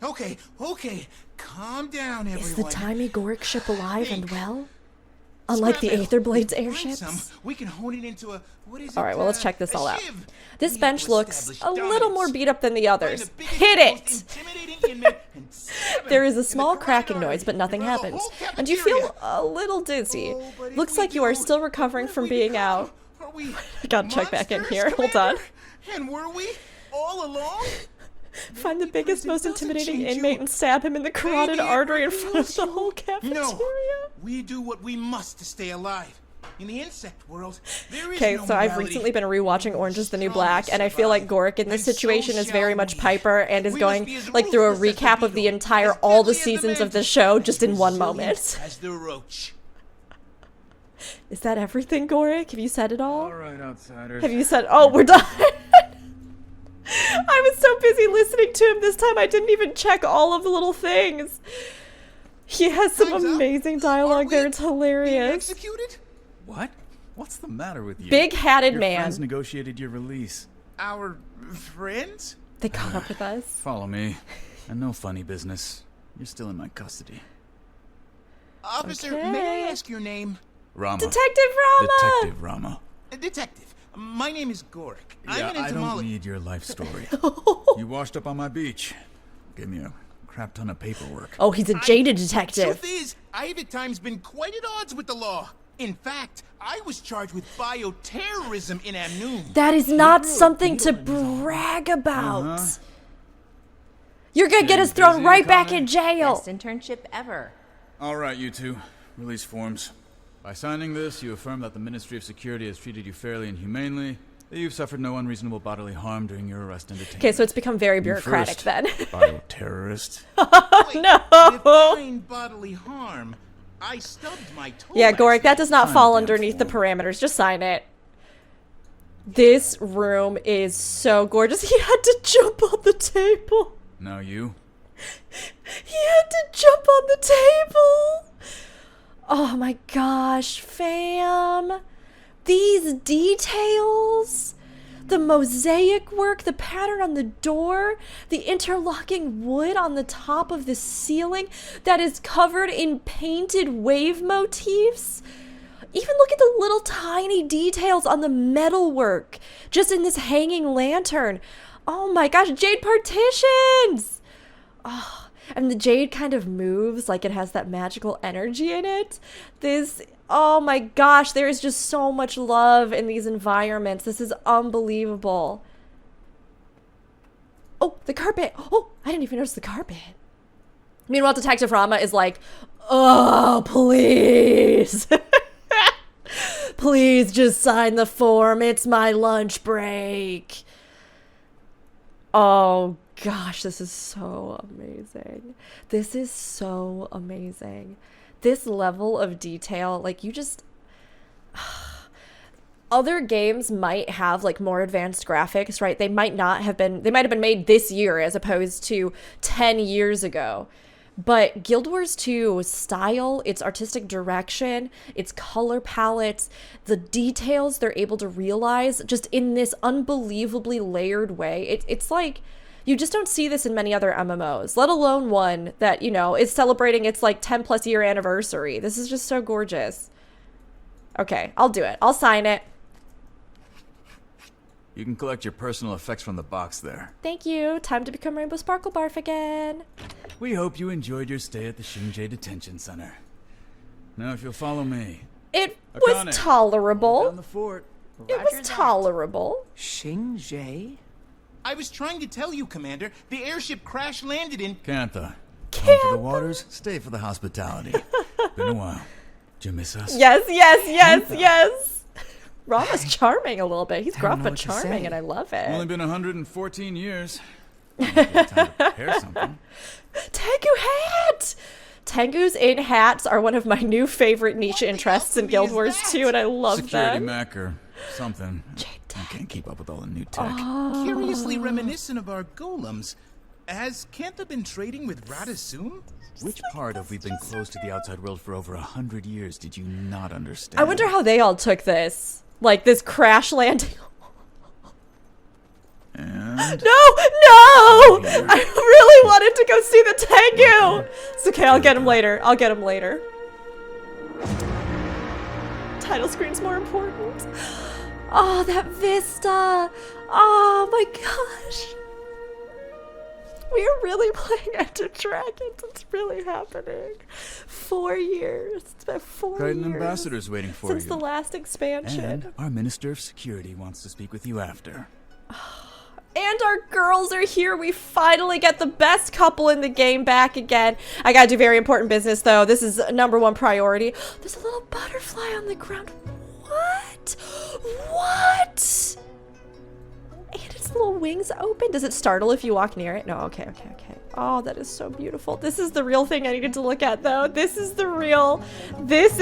Okay, okay. Calm down, everyone. Is the tiny Gorrik ship alive and well? Unlike the Aetherblades airships? We can hone it into a, what is it? Alright, well, let's check this all out. shiv. This We have bench to looks establish a little dominance. more beat up than the Find others. the biggest, Hit most it! intimidating inmate and stab him There is a in the small carotid cracking artery noise, but nothing in front of the happens. whole And you cafeteria. feel a little dizzy. Oh, but if Looks we like you are do, still recovering what from have we being become? out. Are we I gotta check back in monsters, here. Hold on. Commander? And were we all along? Find the biggest, most Prison doesn't intimidating change inmate you. and stab him in the carotid Maybe it artery in front of reveals the you. whole cafeteria. No, we do what we must to stay alive. In the insect world, there is Okay, no so I've morality. recently been rewatching Orange is the New Strong Black, and I feel like survive. Gorrik in this And so situation is very shall much we. Piper and is We going must be as like through a ruthless as the recap of the beetle, entire as all the deadly as seasons of the mantis, show as just in one resilient moment. As the roach. Is that everything, Gorrik? Have you said it all? All right, outsiders. Have you said? Oh, we're done. I was so busy listening to him this time, I didn't even check all of the little things. He has some Time's up. amazing dialogue Are there. we It's being hilarious. executed? What? What's the matter with you? Big-hatted Your man. friends negotiated your release. Our friends? They caught up with us. Follow me. And no funny business. You're still in my custody. Officer, Okay. may I ask your name? Rama. Detective Rama! Detective Rama. Detective. My name is Gorrik. I'm Yeah, an I don't entomologist. need your life story. You washed up on my beach. Gave me a crap ton of paperwork. Oh, he's a jaded detective. Truth is, I've at times been quite at odds with the law. In fact, I was charged with bioterrorism in Amnoon. That is not something to brag about. You're gonna get us thrown busy, right back Connor? in jail. Best internship ever. All right, you two. Release forms. By signing this, you affirm that the Ministry of Security has treated you fairly and humanely, that you've suffered no unreasonable bodily harm during your arrest and detainment. Okay, so it's become very You bureaucratic first, then. bioterrorist. Wait, No. Define bodily harm. I stubbed my toe. Yeah, last Gorrik, that night. does not Sign fall the damn underneath the form. parameters. Just sign it. This room is so gorgeous. He had to jump on the table. Now you. He had to jump on the table. Oh my gosh, fam. These details. The mosaic work, the pattern on the door, the interlocking wood on the top of the ceiling that is covered in painted wave motifs. Even look at the little tiny details on the metalwork, just in this hanging lantern. Oh my gosh, jade partitions! Oh, and the jade kind of moves like it has that magical energy in it. This, oh my gosh, there is just so much love in these environments. This is unbelievable. Oh, the carpet. Oh, I didn't even notice the carpet. Meanwhile, Detective Rama is like, oh, please. Please just sign the form. It's my lunch break. Oh, gosh, this is so amazing. This is so amazing. This level of detail, like, you just... Other games might have, like, more advanced graphics, right? They might have been made this year as opposed to 10 years ago. But Guild Wars 2's style, its artistic direction, its color palettes, the details they're able to realize just in this unbelievably layered way. It's like, you just don't see this in many other MMOs, let alone one that, you know, is celebrating its like 10 plus year anniversary. This is just so gorgeous. Okay, I'll do it. I'll sign it. You can collect your personal effects from the box there. Thank you. Time to become Rainbow Sparkle Barf again. We hope you enjoyed your stay at the Shinjay Detention Center. Now, if you'll follow me. It Akane, was tolerable. down the fort. It was tolerable. Shinjay? I was trying to tell you, Commander. The airship crash landed in... Cantha. Come for the waters, stay for the hospitality. Been a while. Did you miss us? Yes, yes, yes, yes. Rama's charming a little bit. He's I don't gruff know but what to charming, say. and I love it. Only been 114 years. Might be time to prepare something. Tengu hat! Tengus in hats are one of my new favorite niche interests in Guild Wars 2, and I love Security them. mech or something. I can't keep up with all the new tech. Curiously reminiscent of our golems. Has Cantha been trading with Radasum? Which part of we've been closed to the outside world for over 100 years did you not understand? I wonder how they all took this. Like, this crash landing. And No! I really wanted to go see the Tengu! It's okay, I'll get him later. I'll get him later. Title screen's more important. Oh, that vista! Oh my gosh! We are really playing Enter Dragons. It's really happening. 4 years. It's been 4 Great years. ambassador's waiting for since you. the last expansion. And our Minister of Security wants to speak with you after. And our girls are here. We finally get the best couple in the game back again. I gotta do very important business, though. This is #1 priority. There's a little butterfly on the ground. What? What? And its little wings open. Does it startle if you walk near it? No, okay. Oh, that is so beautiful. This is the real thing I needed to look at, though. This is the real. This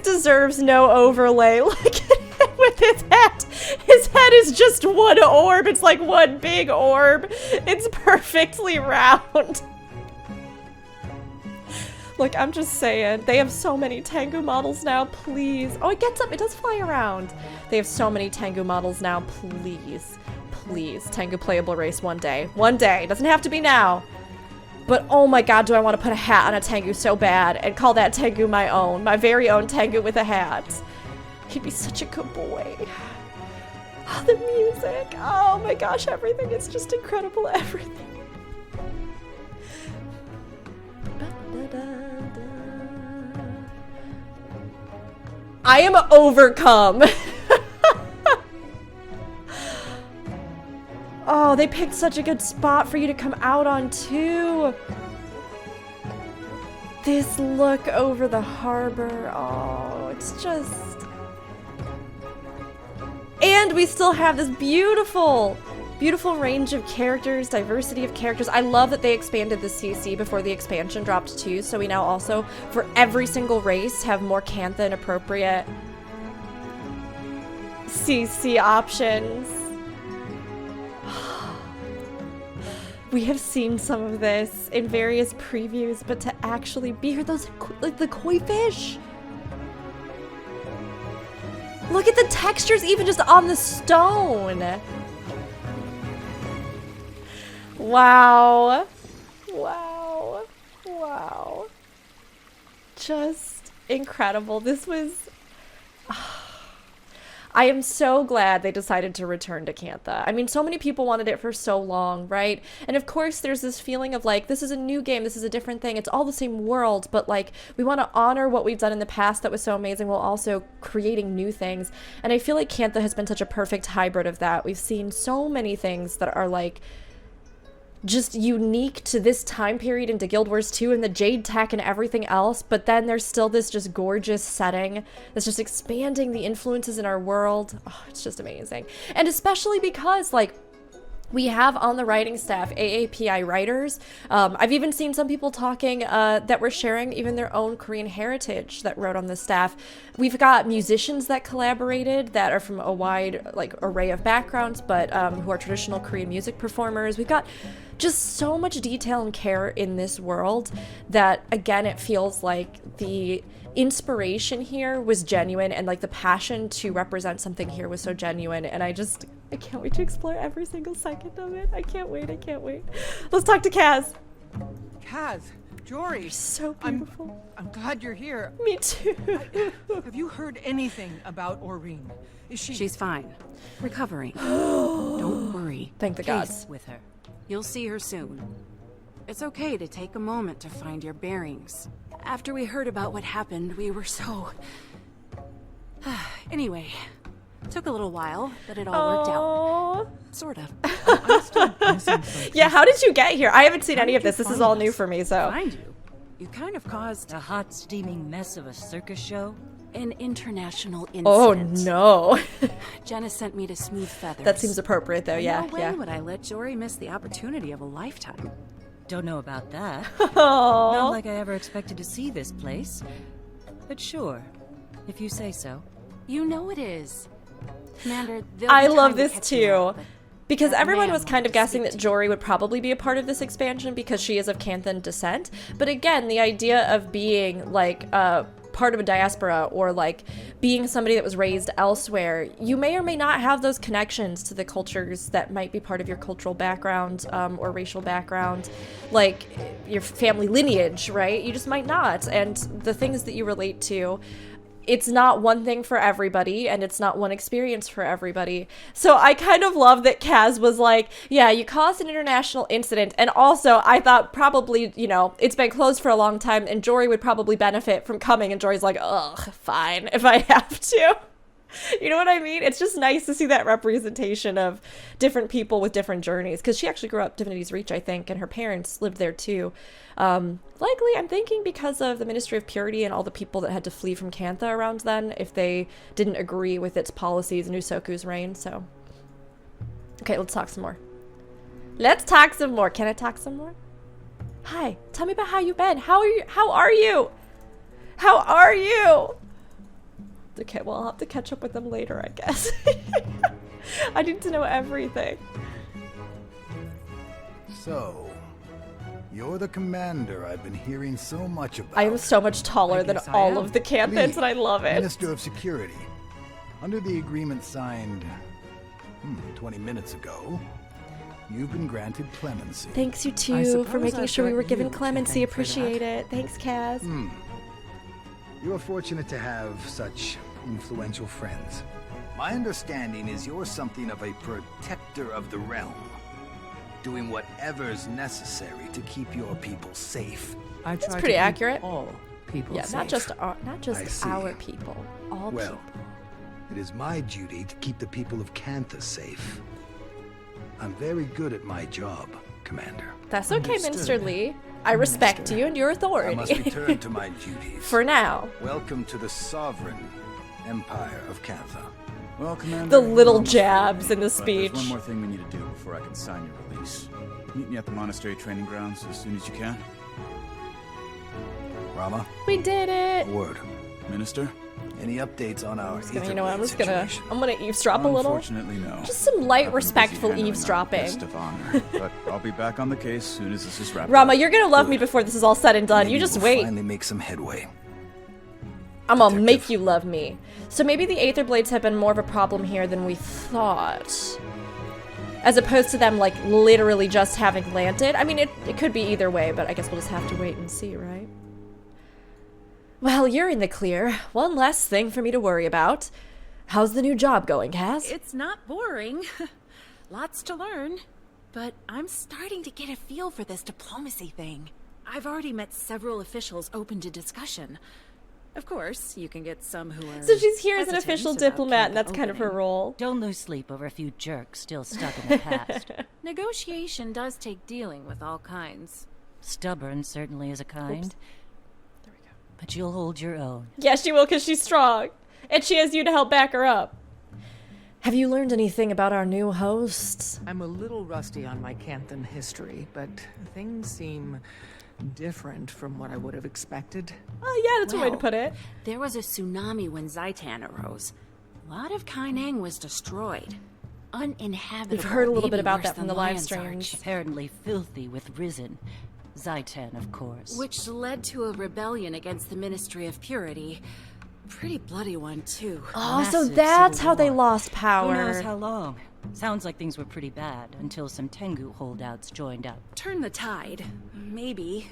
deserves no overlay. Look at it with his head. His head is just one orb. It's like one big orb. It's perfectly round. Look, I'm just saying. They have so many Tengu models now, please. Oh, it gets up. It does fly around. They have so many Tengu models now, please. Please. Tengu playable race one day. One day. Doesn't have to be now. But oh my god, do I want to put a hat on a Tengu so bad and call that Tengu my own. My very own Tengu with a hat. He'd be such a good boy. Oh, the music. Oh my gosh, everything is just incredible. Everything. I am overcome. Oh, they picked such a good spot for you to come out on, too. This look over the harbor. Oh, it's just... And we still have this beautiful range of characters, diversity of characters. I love that they expanded the CC before the expansion dropped too, so we now also, for every single race, have more Cantha and appropriate CC options. We have seen some of this in various previews, but to actually be here, those, like the koi fish. Look at the textures even just on the stone. Wow. Wow. Wow. Just incredible. This was... I am so glad they decided to return to Cantha. I mean, so many people wanted it for so long, right? And of course, there's this feeling of like, this is a new game, this is a different thing, it's all the same world, but like, we want to honor what we've done in the past that was so amazing while also creating new things. And I feel like Cantha has been such a perfect hybrid of that. We've seen so many things that are like, just unique to this time period into Guild Wars 2 and the Jade tech and everything else, but then there's still this just gorgeous setting that's just expanding the influences in our world. Oh, it's just amazing. And especially because, like, we have on the writing staff AAPI writers. I've even seen some people talking that were sharing even their own Korean heritage that wrote on the staff. We've got musicians that collaborated that are from a wide like array of backgrounds, but who are traditional Korean music performers. We've got just so much detail and care in this world that, again, it feels like the inspiration here was genuine and like the passion to represent something here was so genuine, and I can't wait to explore every single second of it. I can't wait. Let's talk to Kaz. Kaz, Jory. You're so beautiful. I'm glad you're here. Me too. Have you heard anything about Aurene? Is she... She's fine. Recovering. Don't worry. Thank the gods. Peace with her. You'll see her soon. It's okay to take a moment to find your bearings. After we heard about what happened, we were so... Anyway, took a little while, but it all worked out. Sort of. I'm still missing some Yeah, how did you get here? I haven't seen any of this. This is all new for me, so... Find you? You kind of caused A hot, steaming mess of a circus show? an international incident. Oh, no. Jenna sent me to Smooth Feathers. That seems appropriate, though. Yeah, No way yeah. would I let Jory miss the opportunity of a lifetime. Don't know about that. Aww. Not like I ever expected to see this place. But sure, if you say so. You know it is. Commander, I love this too. Because everyone was kind of guessing that Jory would probably be a part of this expansion because she is of Canthan descent. But again, the idea of being like part of a diaspora or like being somebody that was raised elsewhere, you may or may not have those connections to the cultures that might be part of your cultural background or racial background, like your family lineage, right? You just might not. And the things that you relate to, it's not one thing for everybody, and it's not one experience for everybody. So I kind of love that Kaz was like, yeah, you caused an international incident, and also I thought probably, you know, it's been closed for a long time, and Jory would probably benefit from coming, and Jory's like, ugh, fine, if I have to. You know what I mean? It's just nice to see that representation of different people with different journeys, because she actually grew up Divinity's Reach, I think, and her parents lived there too. Likely, I'm thinking because of the Ministry of Purity and all the people that had to flee from Cantha around then, if they didn't agree with its policies in Usoku's reign, so. Okay, let's talk some more. Let's talk some more. Can I talk some more? Hi, tell me about how you've been. How are you? How are you? How are you? Okay, well, I'll have to catch up with them later, I guess. I need to know everything. So, you're the commander I've been hearing so much about. I am so much taller than all of the Canthans, and I love it. Minister of Security. Under the agreement signed 20 minutes ago, you've been granted clemency. Thanks, you two, for making sure we were given clemency. Appreciate it. Thanks, Kaz. You are fortunate to have such influential friends. My understanding is you're something of a protector of the realm, doing whatever's necessary to keep your people safe. That's pretty accurate. All people yeah, safe. not just our people. All well, people. It is my duty to keep the people of Cantha safe. I'm very good at my job, Commander. That's okay, Minister Lee. I respect you and your authority. I must return to my duties. For now. Welcome to the sovereign Empire of Cantha. Well, Commander, the little jabs in the speech. There's one more thing we need to do before I can sign your release. Meet me at the monastery training grounds as soon as you can. Rama? We did it! Word. Minister? Any updates on our Aetherblade you know what, I'm gonna eavesdrop a little. Unfortunately, no. Just some light, respectful eavesdropping. Guest of honor, but I'll be back on the case as soon as this is wrapped Rama, up. you're gonna love me before this is all said and done. Maybe you just we'll wait. Finally make some headway. I'm gonna make you love me. So maybe the Aetherblades have been more of a problem here than we thought. As opposed to them, like, literally just having landed. I mean, it could be either way, but I guess we'll just have to wait and see, right? Well, you're in the clear. One less thing for me to worry about. How's the new job going, Kaz? It's not boring. Lots to learn. But I'm starting to get a feel for this diplomacy thing. I've already met several officials open to discussion. Of course, you can get some who are... So she's here as an hesitant official about diplomat, and Cantha that's kind of her role. Don't lose sleep over a few jerks still stuck in the past. Negotiation does take dealing with all kinds. Stubborn certainly is a kind. Oops. But you'll hold your own. Yeah, she will, because she's strong. And she has you to help back her up. Have you learned anything about our new hosts? I'm a little rusty on my Canthan history, but things seem different from what I would have expected. Oh, yeah, that's one way to put it. There was a tsunami when Zaitan arose. A lot of Kaineng was destroyed. Uninhabitable. We've heard a little bit maybe about worse that from than the live Lion's streams. Arch. Apparently filthy with Risen. Zaitan, of course. Which led to a rebellion against the Ministry of Purity. Pretty bloody one, too. Oh, so Massive that's civil how they war. lost power. Who knows how long? Sounds like things were pretty bad until some Tengu holdouts joined up. Turn the tide. Maybe.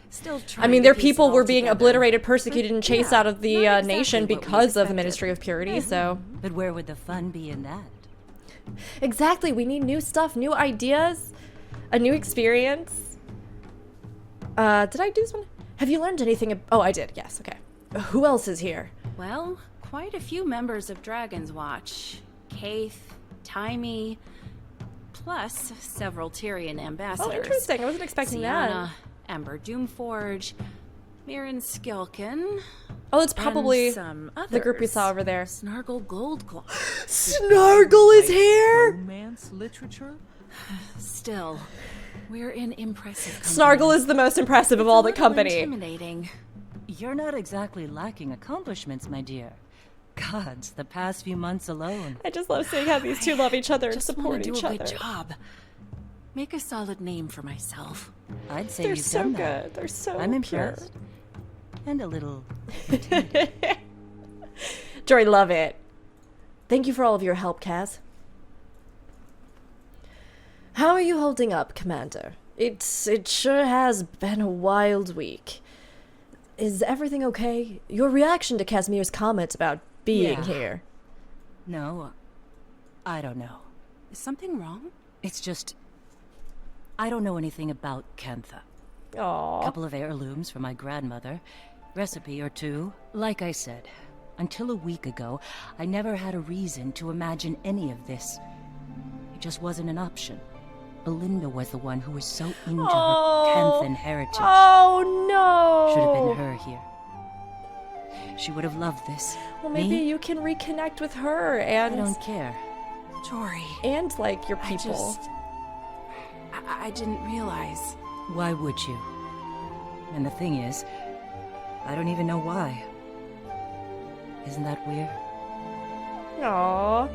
Still trying I mean, to their piece people it all were being together. obliterated, persecuted, and chased yeah, out of the not exactly nation what we because of the expected. Ministry of Purity, so... But where would the fun be in that? Exactly, we need new stuff, new ideas, a new experience. Did I do this one? Have you learned anything? Oh, I did, yes, okay. Who else is here? Well, quite a few members of Dragon's Watch. Kaith, Taimi, plus several Tyrian ambassadors. Oh, interesting, I wasn't expecting Sienna, that. Ember Doomforge, Mirren Skilkin. Oh, it's probably and some the group we others. saw over there. Snargle Goldclaw. Snargle is here? Romance literature? Still, we're in impressive company. Snargle is the most impressive of all the company. Intimidating. You're not exactly lacking accomplishments, my dear. Gods, the past few months alone. I just love seeing how these two love each other and support each other. Do a good job. Make a solid name for myself. I'd say They're you've so done good. that. They're so I'm pure. impressed. And a little... Jory, love it. Thank you for all of your help, Kaz. How are you holding up, Commander? It sure has been a wild week. Is everything okay? Your reaction to Casimir's comment about being here. No, I don't know. Is something wrong? It's just... I don't know anything about Cantha. Aww. A couple of heirlooms from my grandmother. Recipe or two. Like I said, until a week ago, I never had a reason to imagine any of this. It just wasn't an option. Belinda was the one who was so into her Canthan heritage. Oh no! Should have been her here. She would have loved this. Well, maybe you can reconnect with her and... I don't care. Jory. And, like, your people. I didn't realize. Why would you? And the thing is, I don't even know why. Isn't that weird? Aww.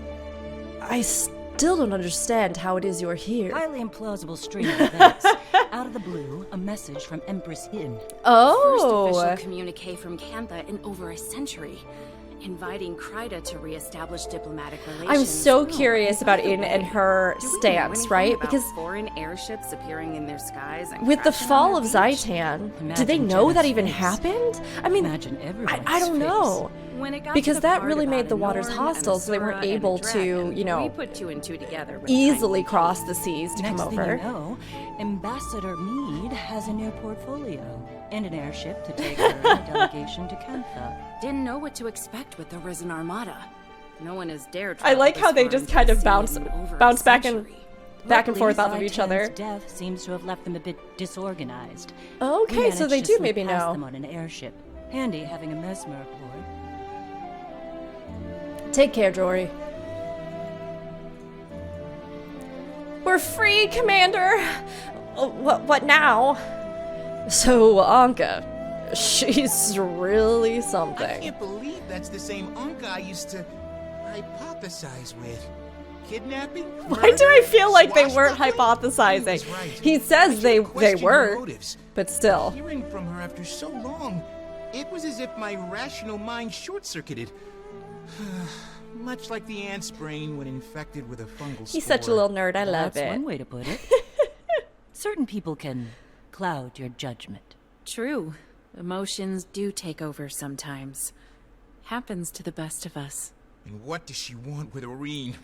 I still don't understand how it is you're here. Highly implausible string of events. Out of the blue, a message from Empress hidden. Oh! First official communique from Cantha in over a century. Inviting Kryda to reestablish diplomatic relations. I'm so curious about In and her stance, right? Because foreign airships appearing in their skies and with the crashing fall on of their beach. Zaitan, did they know that even happened? I mean, I don't know. When it got Because to the that part really about made the a waters Norn hostile, and a so they weren't Sura and a able to, dragon, you know, we put two and two together with easily cross the seas to Next come thing over. you know, Ambassador Meade has a new portfolio and an airship to take her and a delegation to Cantha. Didn't know what to expect with the Risen Armada. No one has dared. I like how they just kind of bounce back and forth off of Luckily, each other. Zaitan's death seems to have left them a bit disorganized. Okay, We so they managed do to slip maybe past know. them on an airship. Handy having a mesmer aboard. Take care, Jory. We're free, Commander! What now? So, Anka, she's really something. I can't believe that's the same Anka I used to hypothesize with. Kidnapping? Why do I feel like they weren't hypothesizing? He says they were, but still. Hearing from her after so long, it was as if my rational mind short-circuited. Much like the ant's brain when infected with a fungal spore. He's such a little nerd, I love That's it. one way to put it. Certain people can cloud your judgment. True. Emotions do take over sometimes. Happens to the best of us. And what does she want with Aurene?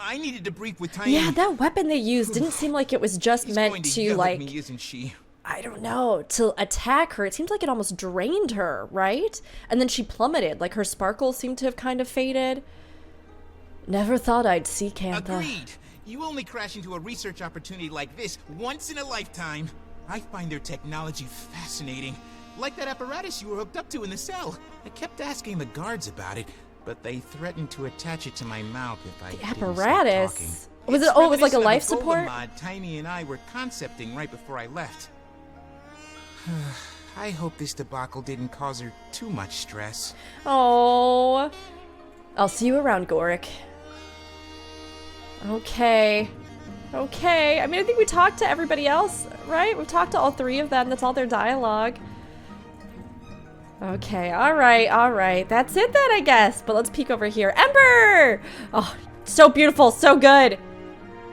I needed to brief with Tiny. Yeah, that weapon they used didn't seem like it was just meant to, yell like... at me, isn't she? I don't know, to attack her. It seemed like it almost drained her, right? And then she plummeted, like her sparkle seemed to have kind of faded. Never thought I'd see Cantha. Agreed. You only crash into a research opportunity like this once in a lifetime. I find their technology fascinating. Like that apparatus you were hooked up to in the cell. I kept asking the guards about it, but they threatened to attach it to my mouth if I didn't stop talking. Apparatus? Was it? Oh, it was like a life It's reminiscent of support? the golem mod Tiny and I were concepting right before I left. I hope this debacle didn't cause her too much stress. Oh. I'll see you around, Gorrik. Okay. Okay. I mean, I think we talked to everybody else, right? We've talked to all three of them. That's all their dialogue. Okay, alright. That's it then, I guess. But let's peek over here. Ember! Oh, so beautiful, so good.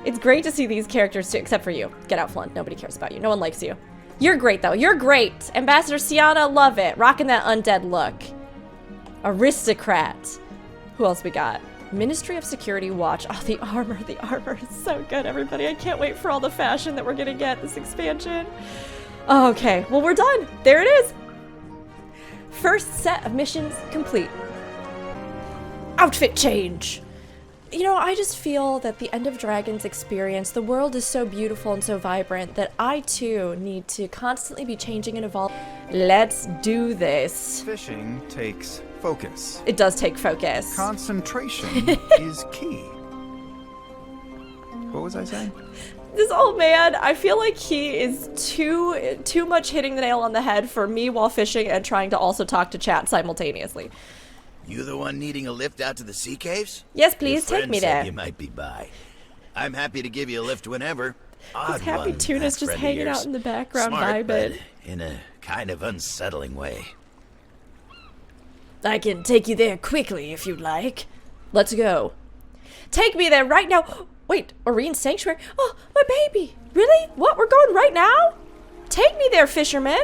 It's great to see these characters too, except for you. Get out, Flint. Nobody cares about you. No one likes you. You're great, though. You're great. Ambassador Sienna, love it. Rocking that undead look. Aristocrat. Who else we got? Ministry of Security Watch. Oh, the armor is so good, everybody. I can't wait for all the fashion that we're gonna get this expansion. Okay, well, we're done. There it is. First set of missions complete. Outfit change. You know, I just feel that the End of Dragons experience, the world is so beautiful and so vibrant that I too need to constantly be changing and evolving. Let's do this. Fishing takes focus. It does take focus. Concentration is key. What was I saying? This old man, I feel like he is too much hitting the nail on the head for me while fishing and trying to also talk to chat simultaneously. You the one needing a lift out to the sea caves? Yes, please, Your take me friend said there. You might be by. I'm happy to give you a lift whenever. This happy Tuna's just hanging out in the background Smart, vibing. but in a kind of unsettling way. I can take you there quickly if you'd like. Let's go. Take me there right now. Wait, Aurene Sanctuary? Oh, my baby. Really? What? We're going right now? Take me there, fisherman.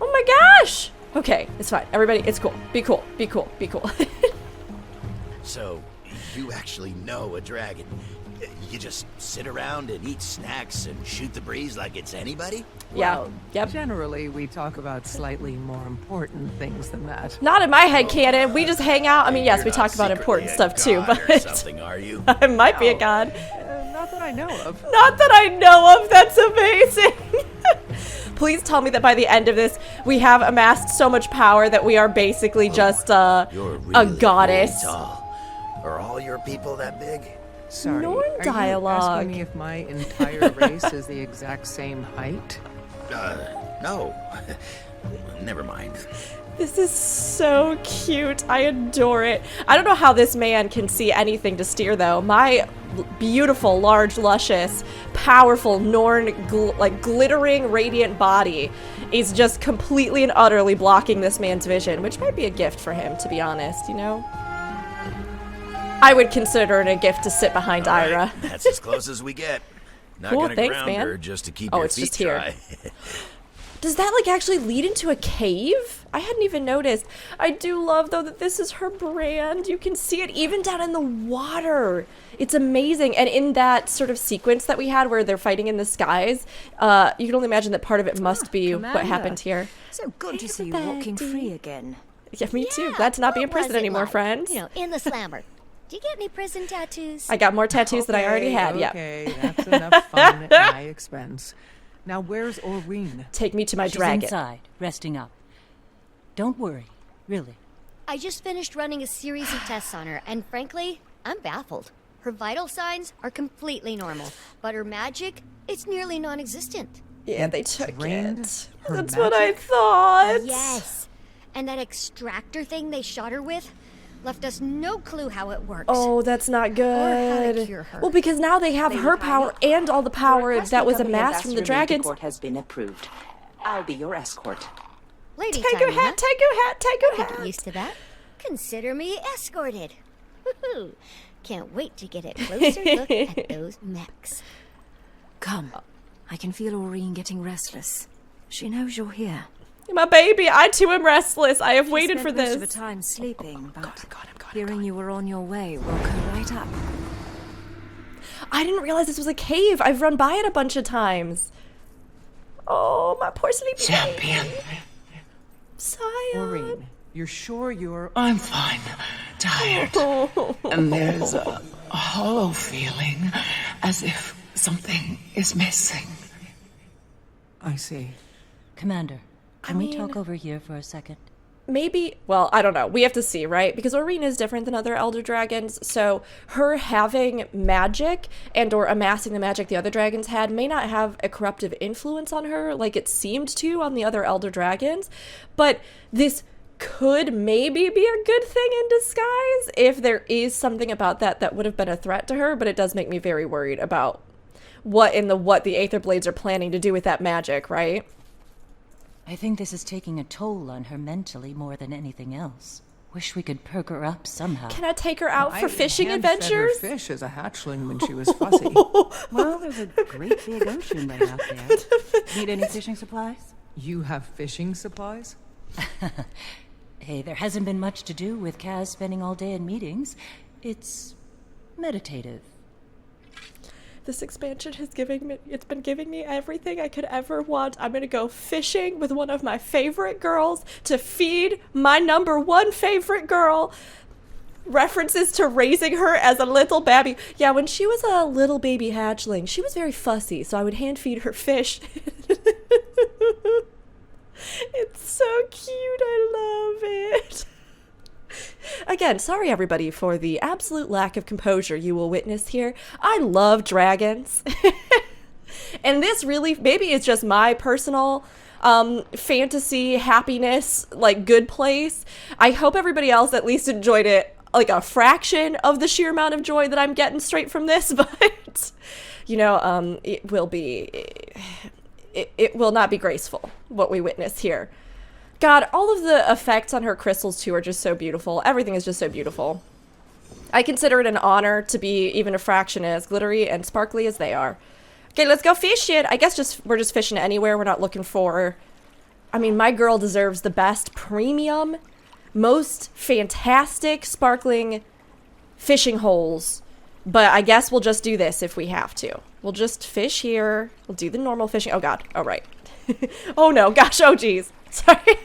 Oh my gosh. Okay, it's fine. Everybody, it's cool. Be cool. Be cool. Be cool. So, you actually know a dragon. You just sit around and eat snacks and shoot the breeze like it's anybody? Well, generally, we talk about slightly more important things than that. Not in my head canon. We just hang out. I mean, yes, we You're talk not about important stuff too, god or but something, are you? I might be a god. Not that I know of. Not that I know of. That's amazing. Please tell me that by the end of this, we have amassed so much power that we are basically just a goddess. Really tall. Are all your people that big? Sorry, Norn are dialogue. you asking me if my entire race is the exact same height? No. Never mind. This is so cute. I adore it. I don't know how this man can see anything to steer, though. My beautiful, large, luscious, powerful, Norn, glittering, radiant body is just completely and utterly blocking this man's vision, which might be a gift for him, to be honest, you know? I would consider it a gift to sit behind Ira. That's as close as we get. Not Cool, gonna thanks, ground man. her just to keep Oh, your it's feet just here. dry. Does that, like, actually lead into a cave? I hadn't even noticed. I do love, though, that this is her brand. You can see it even down in the water. It's amazing. And in that sort of sequence that we had where they're fighting in the skies, you can only imagine that part of it must be what Commander. happened here. So good to see you walking free again. Yeah, me too. Glad to not be in What was prison it anymore, like, friends. You know, in the slammer. Do you get any prison tattoos? I got more tattoos than I already had, yeah. Okay, that's enough fun at my expense. Now, where's Aurene? Take me to my She's dragon. inside, resting up. Don't worry, really. I just finished running a series of tests on her, and frankly, I'm baffled. Her vital signs are completely normal, but her magic, it's nearly non-existent. Yeah, they took Drained it. her That's what I magic? thought. Yes. And that extractor thing they shot her with left us no clue how it works. Oh, that's not Or how to good. cure her. Well, because now they have her power and all the power that was amassed from the dragons. has been approved. I'll be your escort. Lady Take your time, huh? hat, take your hat, take your I'll get hat. used to that. Consider me escorted. Woohoo! Can't wait to get a closer look at those mechs. Come. I can feel Aurene getting restless. She knows you're here. My baby, I too am restless. I have She waited spent for most of this. her time sleeping, but hearing you were on your way woke her right up. I didn't realize this was a cave. I've run by it a bunch of times. Oh, my poor sleepy Champion. baby. Scion. Aurene, you're sure you're... I'm fine. Tired. And there's a hollow feeling, as if something is missing. I see. Commander, can we talk mean- over here for a second? Maybe, well, I don't know. We have to see, right? Because Aurene is different than other Elder Dragons, so her having magic and or amassing the magic the other dragons had may not have a corruptive influence on her like it seemed to on the other Elder Dragons, but this could maybe be a good thing in disguise if there is something about that would have been a threat to her, but it does make me very worried about what the Aetherblades are planning to do with that magic, right? I think this is taking a toll on her mentally more than anything else. Wish we could perk her up somehow. Can I take her out for fishing hand-fed adventures? her fish as a hatchling when she was fussy. Well, there's a great big ocean right out there. Need any fishing supplies? You have fishing supplies? Hey, there hasn't been much to do with Kaz spending all day in meetings. It's meditative. This expansion it's been giving me everything I could ever want. I'm gonna go fishing with one of my favorite girls to feed my #1 favorite girl. References to raising her as a little baby. Yeah, when she was a little baby hatchling, she was very fussy, so I would hand feed her fish. It's so cute. I love it. Again, sorry everybody for the absolute lack of composure you will witness here. I love dragons. And this really, maybe it's just my personal fantasy, happiness, like good place. I hope everybody else at least enjoyed it like a fraction of the sheer amount of joy that I'm getting straight from this, but you know, it will be, it will not be graceful what we witness here. God, all of the effects on her crystals too are just so beautiful. Everything is just so beautiful. I consider it an honor to be even a fraction as glittery and sparkly as they are. Okay, let's go fishing. I guess we're just fishing anywhere. We're not looking for... I mean, my girl deserves the best premium, most fantastic sparkling fishing holes. But I guess we'll just do this if we have to. We'll just fish here. We'll do the normal fishing. Oh, God. Oh, right. Oh, no. Gosh. Oh, geez. Sorry.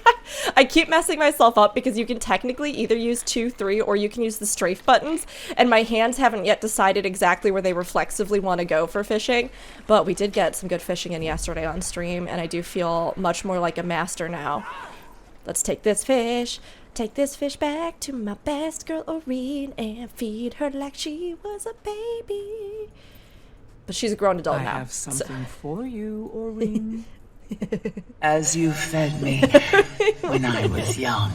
I keep messing myself up because you can technically either use 2, 3, or you can use the strafe buttons, and my hands haven't yet decided exactly where they reflexively want to go for fishing, but we did get some good fishing in yesterday on stream, and I do feel much more like a master now. Let's take this fish back to my best girl Aurene and feed her like she was a baby. But she's a grown adult now. I have something for you, Aurene. As you fed me when I was young.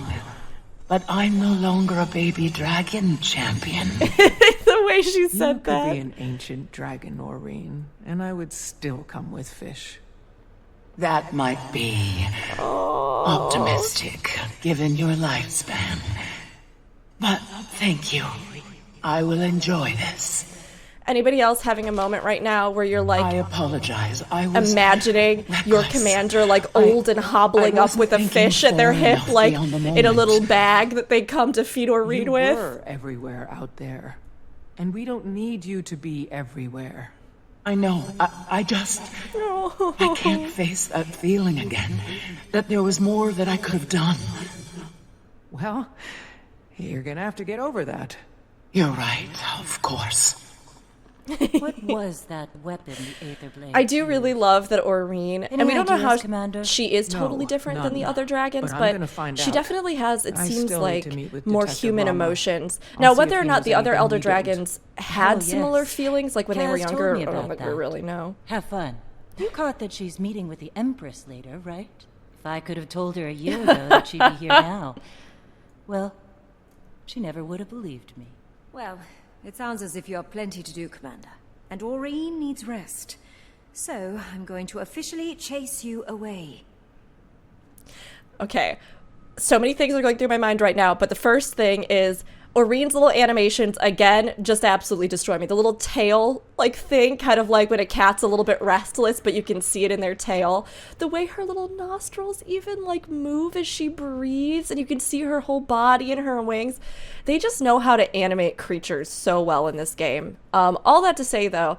But I'm no longer a baby dragon champion. The way she said that. You could be an ancient dragon, Aurene, and I would still come with fish. That might be optimistic, given your lifespan. But thank you. I will enjoy this. Anybody else having a moment right now where you're like... I apologize. I was imagining your commander like old and hobbling up with a fish at their hip, like in a little bag that they come to feed Aurene with? You were everywhere out there. And we don't need you to be everywhere. I know. I just... I can't face that feeling again. That there was more that I could have done. Well, you're gonna have to get over that. You're right, of course. What was that weapon, the Aetherblade? I do really love that Aurene, and we don't know how Commander? She is totally different than the other dragons, but she definitely has, it seems like, more human Rama. emotions. I'll Now, see whether if or he not knows the other anything elder we don't. dragons had Oh, similar yes. feelings, like when they were Kaz told younger, me I don't about think we that. really know. Have fun. You caught that she's meeting with the Empress later, right? If I could have told her a year ago that she'd be here now, well, she never would have believed me. Well, it sounds as if you have plenty to do, Commander. And Aurene needs rest. So, I'm going to officially chase you away. Okay, so many things are going through my mind right now, but the first thing is Aurene's little animations, again, just absolutely destroy me. The little tail, like, thing, kind of like when a cat's a little bit restless, but you can see it in their tail. The way her little nostrils even, like, move as she breathes, and you can see her whole body and her wings. They just know how to animate creatures so well in this game. All that to say, though,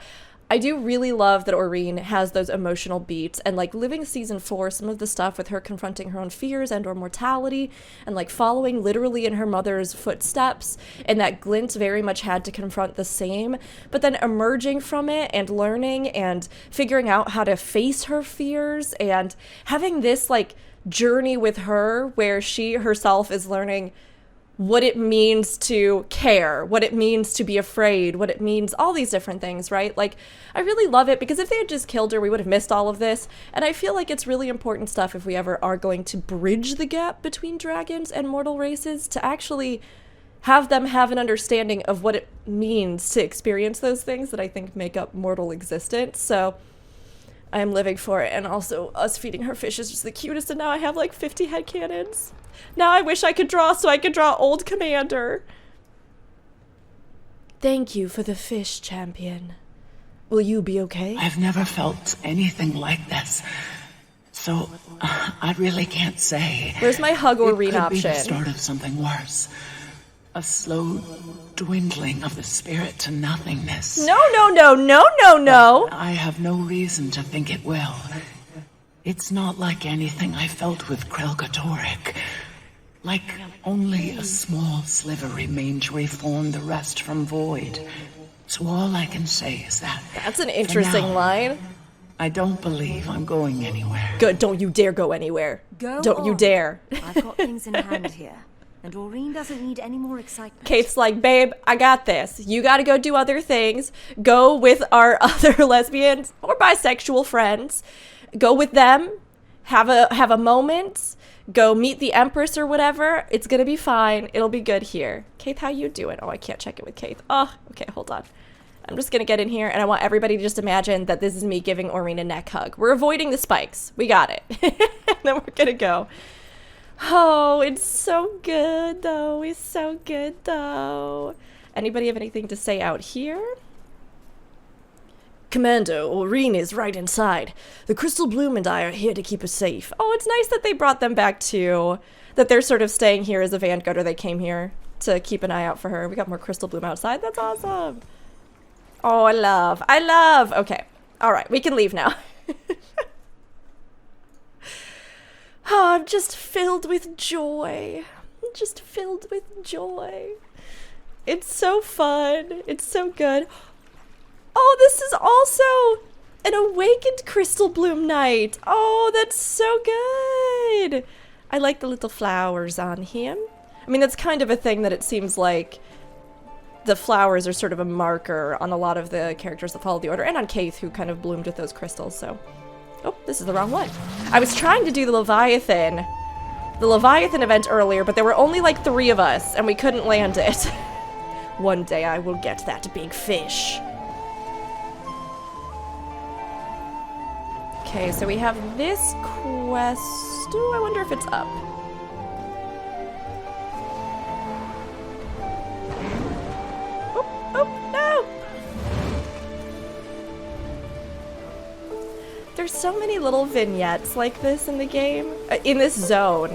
I do really love that Aurene has those emotional beats, and like living season 4, some of the stuff with her confronting her own fears and or mortality and like following literally in her mother's footsteps, and that Glint very much had to confront the same, but then emerging from it and learning and figuring out how to face her fears and having this like journey with her where she herself is learning what it means to care, what it means to be afraid, what it means, all these different things, right? Like, I really love it because if they had just killed her, we would have missed all of this. And I feel like it's really important stuff if we ever are going to bridge the gap between dragons and mortal races, to actually have them have an understanding of what it means to experience those things that I think make up mortal existence. So I am living for it. And also, us feeding her fish is just the cutest. And now I have like 50 headcanons. Now I wish I could draw so I could draw Old Commander. Thank you for the fish, champion. Will you be okay? I've never felt anything like this. So, I really can't say. Where's my hug or read It could option? be the start of something worse. A slow dwindling of the spirit to nothingness. No. I have no reason to think it will. It's not like anything I felt with Gorrik. Like only a small sliver remained to reform the rest from void. So all I can say is that... That's an interesting line. I don't believe I'm going anywhere. Good, don't you dare go anywhere. Go Don't you on. dare. I've got things in hand here. And Aurene doesn't need any more excitement. Kate's like, babe, I got this. You gotta go do other things. Go with our other lesbians or bisexual friends. Go with them. Have a moment. Go meet the Empress or whatever. It's gonna be fine. It'll be good here. Kate, how you doing? Oh, I can't check it with Kate. Oh, okay, hold on. I'm just gonna get in here and I want everybody to just imagine that this is me giving Aurene a neck hug. We're avoiding the spikes. We got it. And then we're gonna go. Oh, it's so good though. It's so good though. Anybody have anything to say out here? Commander, Aurene is right inside. The Crystal Bloom and I are here to keep her safe. Oh, it's nice that they brought them back too. That they're sort of staying here as a vanguard, or they came here to keep an eye out for her. We got more Crystal Bloom outside. That's awesome. Oh, I love. Okay. All right, we can leave now. Oh, I'm just filled with joy. I'm just filled with joy. It's so fun. It's so good. Oh, this is also an awakened Crystal Bloom Knight. Oh, that's so good. I like the little flowers on him. I mean, that's kind of a thing that it seems like the flowers are sort of a marker on a lot of the characters that follow the Order, and on Kaith, who kind of bloomed with those crystals, so... Oh, this is the wrong one. I was trying to do the Leviathan event earlier, but there were only like 3 of us, and we couldn't land it. One day I will get that big fish. Okay, so we have this quest. Oh, I wonder if it's up. Oh, no! There's so many little vignettes like this in the game, in this zone,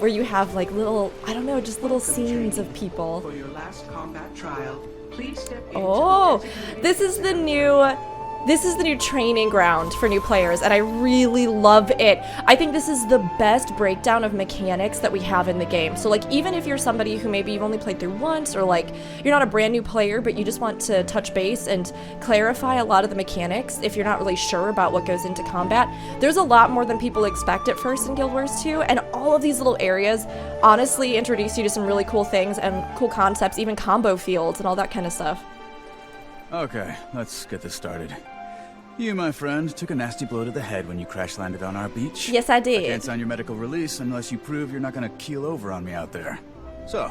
where you have like little, I don't know, just little scenes of people. For your last combat trial, please step into this is the new training ground for new players, and I really love it. I think this is the best breakdown of mechanics that we have in the game. So like, even if you're somebody who maybe you've only played through once, or like you're not a brand new player but you just want to touch base and clarify a lot of the mechanics if you're not really sure about what goes into combat, there's a lot more than people expect at first in Guild Wars 2, and all of these little areas honestly introduce you to some really cool things and cool concepts, even combo fields and all that kind of stuff. Okay, let's get this started. You, my friend, took a nasty blow to the head when you crash-landed on our beach. Yes, I did. I can't sign your medical release unless you prove you're not gonna keel over on me out there. So,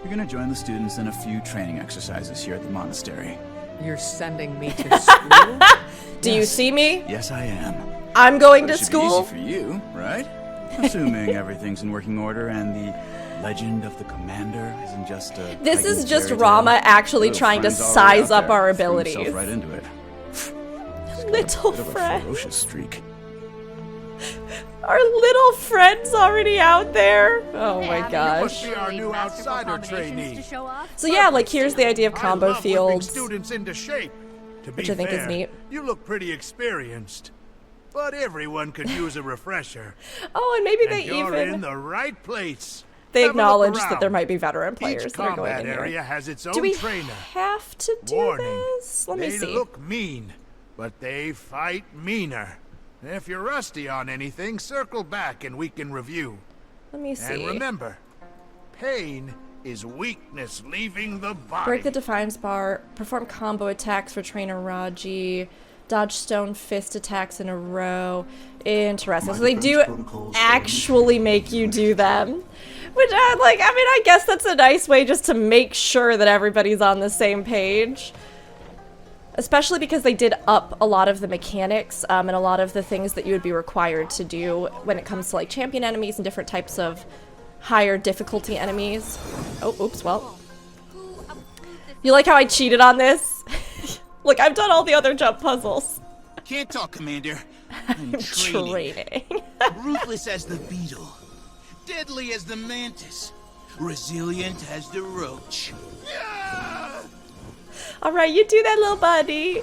you're gonna join the students in a few training exercises here at the monastery. You're sending me to school? Do you see me? Yes, I am. I'm going But to it should school. be easy for you, right? Assuming everything's in working order and the legend of the commander isn't just a... This is just Rama actually trying to size up our abilities. Right into it. Little Bit of a friend. ferocious streak. Our little friend's already out there. Oh my You gosh. must be our new outsider trainee. So yeah, like here's the idea of combo I love whipping fields, students into shape. To be which I think fair, is neat. You look pretty experienced, but everyone could use a refresher. Oh, and maybe And they you're even in the right place. they Have a look acknowledge that around. there might be veteran players Each that are going combat in area here. has its own Do we trainer. have to do Warning, this? Let me they see. look mean, but they fight meaner. If you're rusty on anything, circle back and we can review. Let me see. And remember, pain is weakness leaving the body. Break the Defiance bar, perform combo attacks for Trainer Raji, dodge stone fist attacks in a row. Interesting. So they do actually make you do them. Which I guess that's a nice way just to make sure that everybody's on the same page. Especially because they did up a lot of the mechanics and a lot of the things that you would be required to do when it comes to like champion enemies and different types of higher difficulty enemies. Oh, oops, well. You like how I cheated on this? Look, I've done all the other jump puzzles. Can't talk, Commander. I'm training. Ruthless as the beetle. Deadly as the mantis. Resilient as the roach. Alright, you do that, little buddy.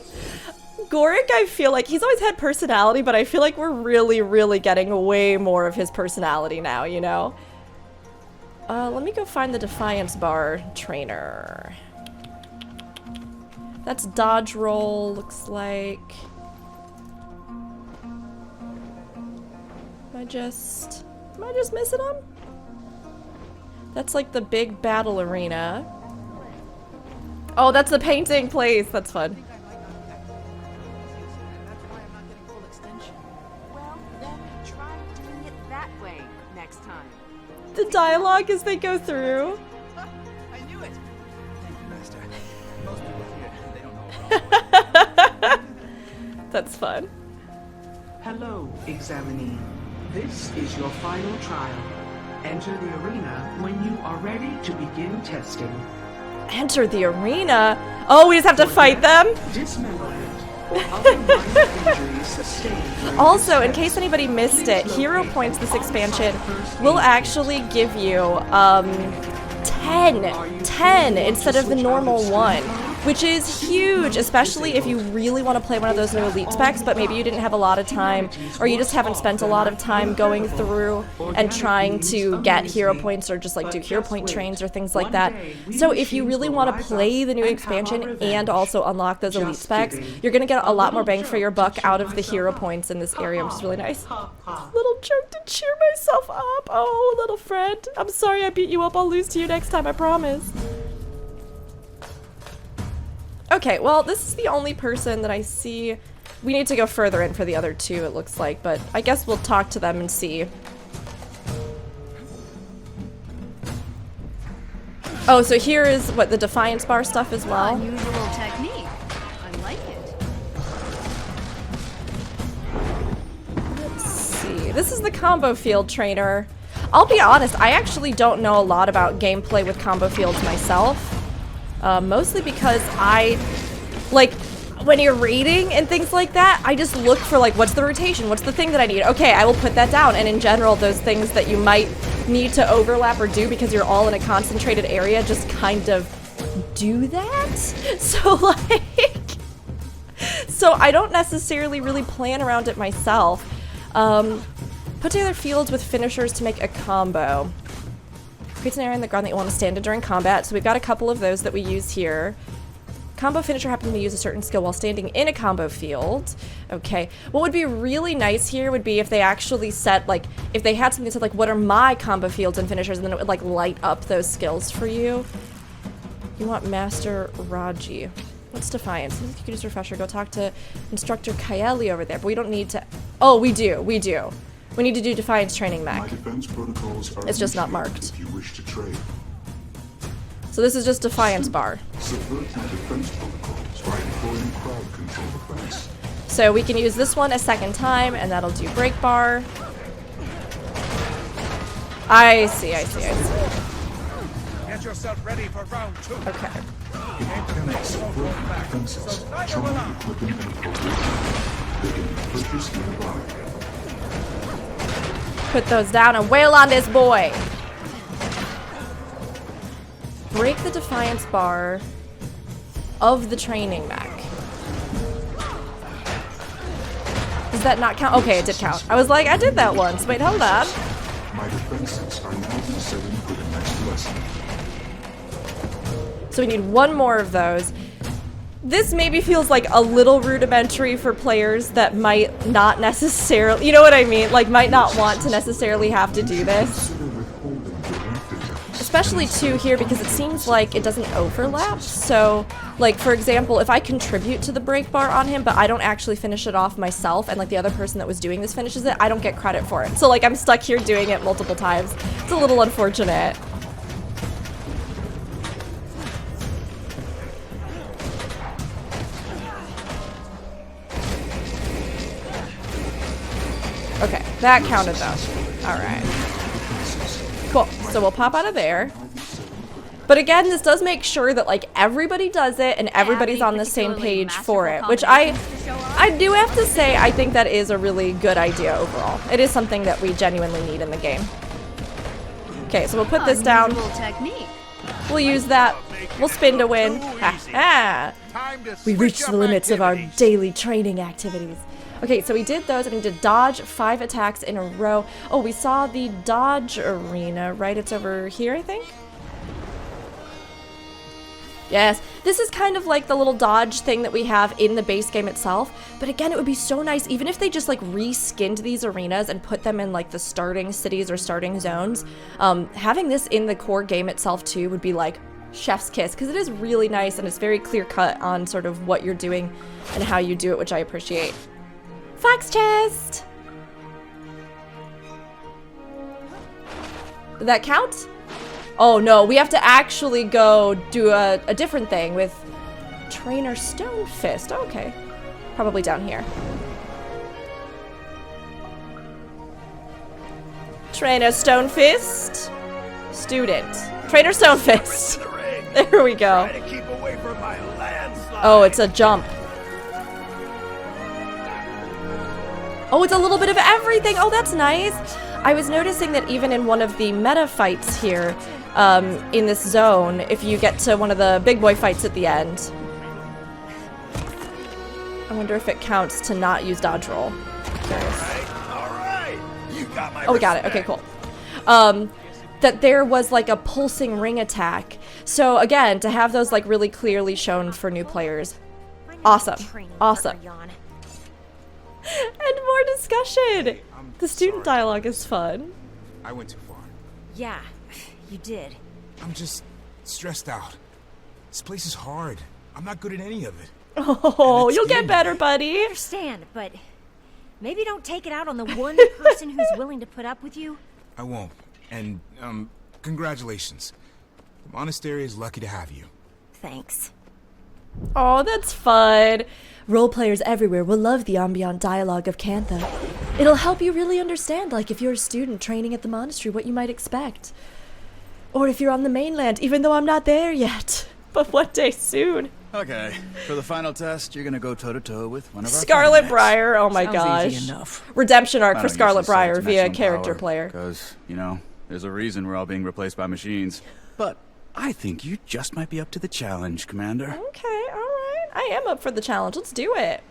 Gorrik, I feel like he's always had personality, but I feel like we're really, really getting way more of his personality now, you know? Let me go find the Defiance Bar trainer. That's dodge roll, looks like. Am I just missing him? That's like the big battle arena. Oh, that's the painting place. That's fun. The dialogue as they go through. I knew it. Thank you, Master. Most people here, they don't know. That's fun. Hello, examinee. This is your final trial. Enter the arena when you are ready to begin testing. Enter the arena? Oh, we just have to fight them? Dismemberment or other minor injuries sustained. Also, in case anybody missed it, hero points this expansion will actually give you 10 instead of the normal 1, which is huge, especially if you really want to play one of those new elite specs, but maybe you didn't have a lot of time, or you just haven't spent a lot of time going through and trying to get hero points, or just like do hero point trains or things like that. So if you really want to play the new expansion and also unlock those elite specs, you're going to get a lot more bang for your buck out of the hero points in this area, which is really nice. Little joke to cheer myself up. Oh, little friend. I'm sorry I beat you up. I'll lose to you next time, I promise. Okay, well, this is the only person that I see. We need to go further in for the other two, it looks like, but I guess we'll talk to them and see. Oh, so here is what the Defiance Bar stuff as well. Unusual technique. I like it. Let's see. This is the combo field trainer. I'll be honest, I actually don't know a lot about gameplay with combo fields myself. Mostly because when you're raiding and things like that, I just look for like, what's the rotation? What's the thing that I need? Okay, I will put that down. And in general, those things that you might need to overlap or do because you're all in a concentrated area, just kind of do that. So I don't necessarily really plan around it myself. Put together fields with finishers to make a combo. Creates an area in the ground that you want to stand in during combat. So we've got a couple of those that we use here. Combo finisher happens to use a certain skill while standing in a combo field. Okay. What would be really nice here would be if they actually set, like, if they had something that said, like, what are my combo fields and finishers, and then it would, like, light up those skills for you. You want Master Raji. What's Defiance? You can just refresher. Go talk to Instructor Kaeli over there, but we don't need to. Oh, we do. We do. We need to do Defiance training mech. It's just not marked. If you wish to trade. So this is just Defiance Bar. Subvert my defense protocols by employing crowd control effects. So we can use this one a second time, and that'll do Break Bar. I see. Get yourself ready for round 2. Okay. Put those down and wail on this boy. Break the Defiance Bar of the training mech. Does that not count? Okay, it did count. I was like, I did that once. Wait, hold on. My defenses are now resetting for the next lesson. So we need one more of those. This maybe feels like a little rudimentary for players that might not necessarily, you know what I mean? Like, might not want to necessarily have to do this. Especially too here because it seems like it doesn't overlap. So, like, for example, if I contribute to the break bar on him, but I don't actually finish it off myself, and like the other person that was doing this finishes it, I don't get credit for it. So like I'm stuck here doing it multiple times. It's a little unfortunate. Okay, that counted though. Alright. Cool. So we'll pop out of there. But again, this does make sure that like everybody does it and everybody's on the same page for it, which I do have to say I think that is a really good idea overall. It is something that we genuinely need in the game. Okay, so we'll put this down. We'll use that. We'll spin to win. Ha ha! We reached the limits of our daily training activities. Okay, so we did those. I need to dodge 5 attacks in a row. Oh, we saw the dodge arena, right? It's over here, I think? Yes, this is kind of like the little dodge thing that we have in the base game itself, but again, it would be so nice even if they just like reskinned these arenas and put them in like the starting cities or starting zones. Having this in the core game itself too would be like chef's kiss, because it is really nice and it's very clear cut on sort of what you're doing and how you do it, which I appreciate. Fox chest! Did that count? Oh no, we have to actually go do a different thing with Trainer Stonefist. Oh, okay. Probably down here. Trainer Stonefist. Student. Trainer Stonefist. There we go. Oh, it's a jump. Oh, it's a little bit of everything. Oh, that's nice. I was noticing that even in one of the meta fights here, in this zone, if you get to one of the big boy fights at the end, I wonder if it counts to not use dodge roll. Oh, we got it. Okay, cool. That there was like a pulsing ring attack. So again, to have those like really clearly shown for new players. Awesome. Awesome. And more discussion. The student dialogue is fun. I went too far. Yeah, you did. I'm just stressed out. This place is hard. I'm not good at any of it. Oh, you'll get better, buddy. I understand, but maybe don't take it out on the one person who's willing to put up with you. I won't. And, congratulations. The monastery is lucky to have you. Thanks. Oh, that's fun. Role players everywhere will love the ambient dialogue of Cantha. It'll help you really understand, like if you're a student training at the monastery, what you might expect. Or if you're on the mainland, even though I'm not there yet. But one day soon. Okay, for the final test, you're gonna go toe-to-toe with one of our Scarlet Briar, oh my Sounds gosh. easy enough. Redemption arc I for don't Scarlet usually say Briar it's via maximum character power, player. Because, you know, there's a reason we're all being replaced by machines. But I think you just might be up to the challenge, Commander. Okay, alright. I am up for the challenge. Let's do it.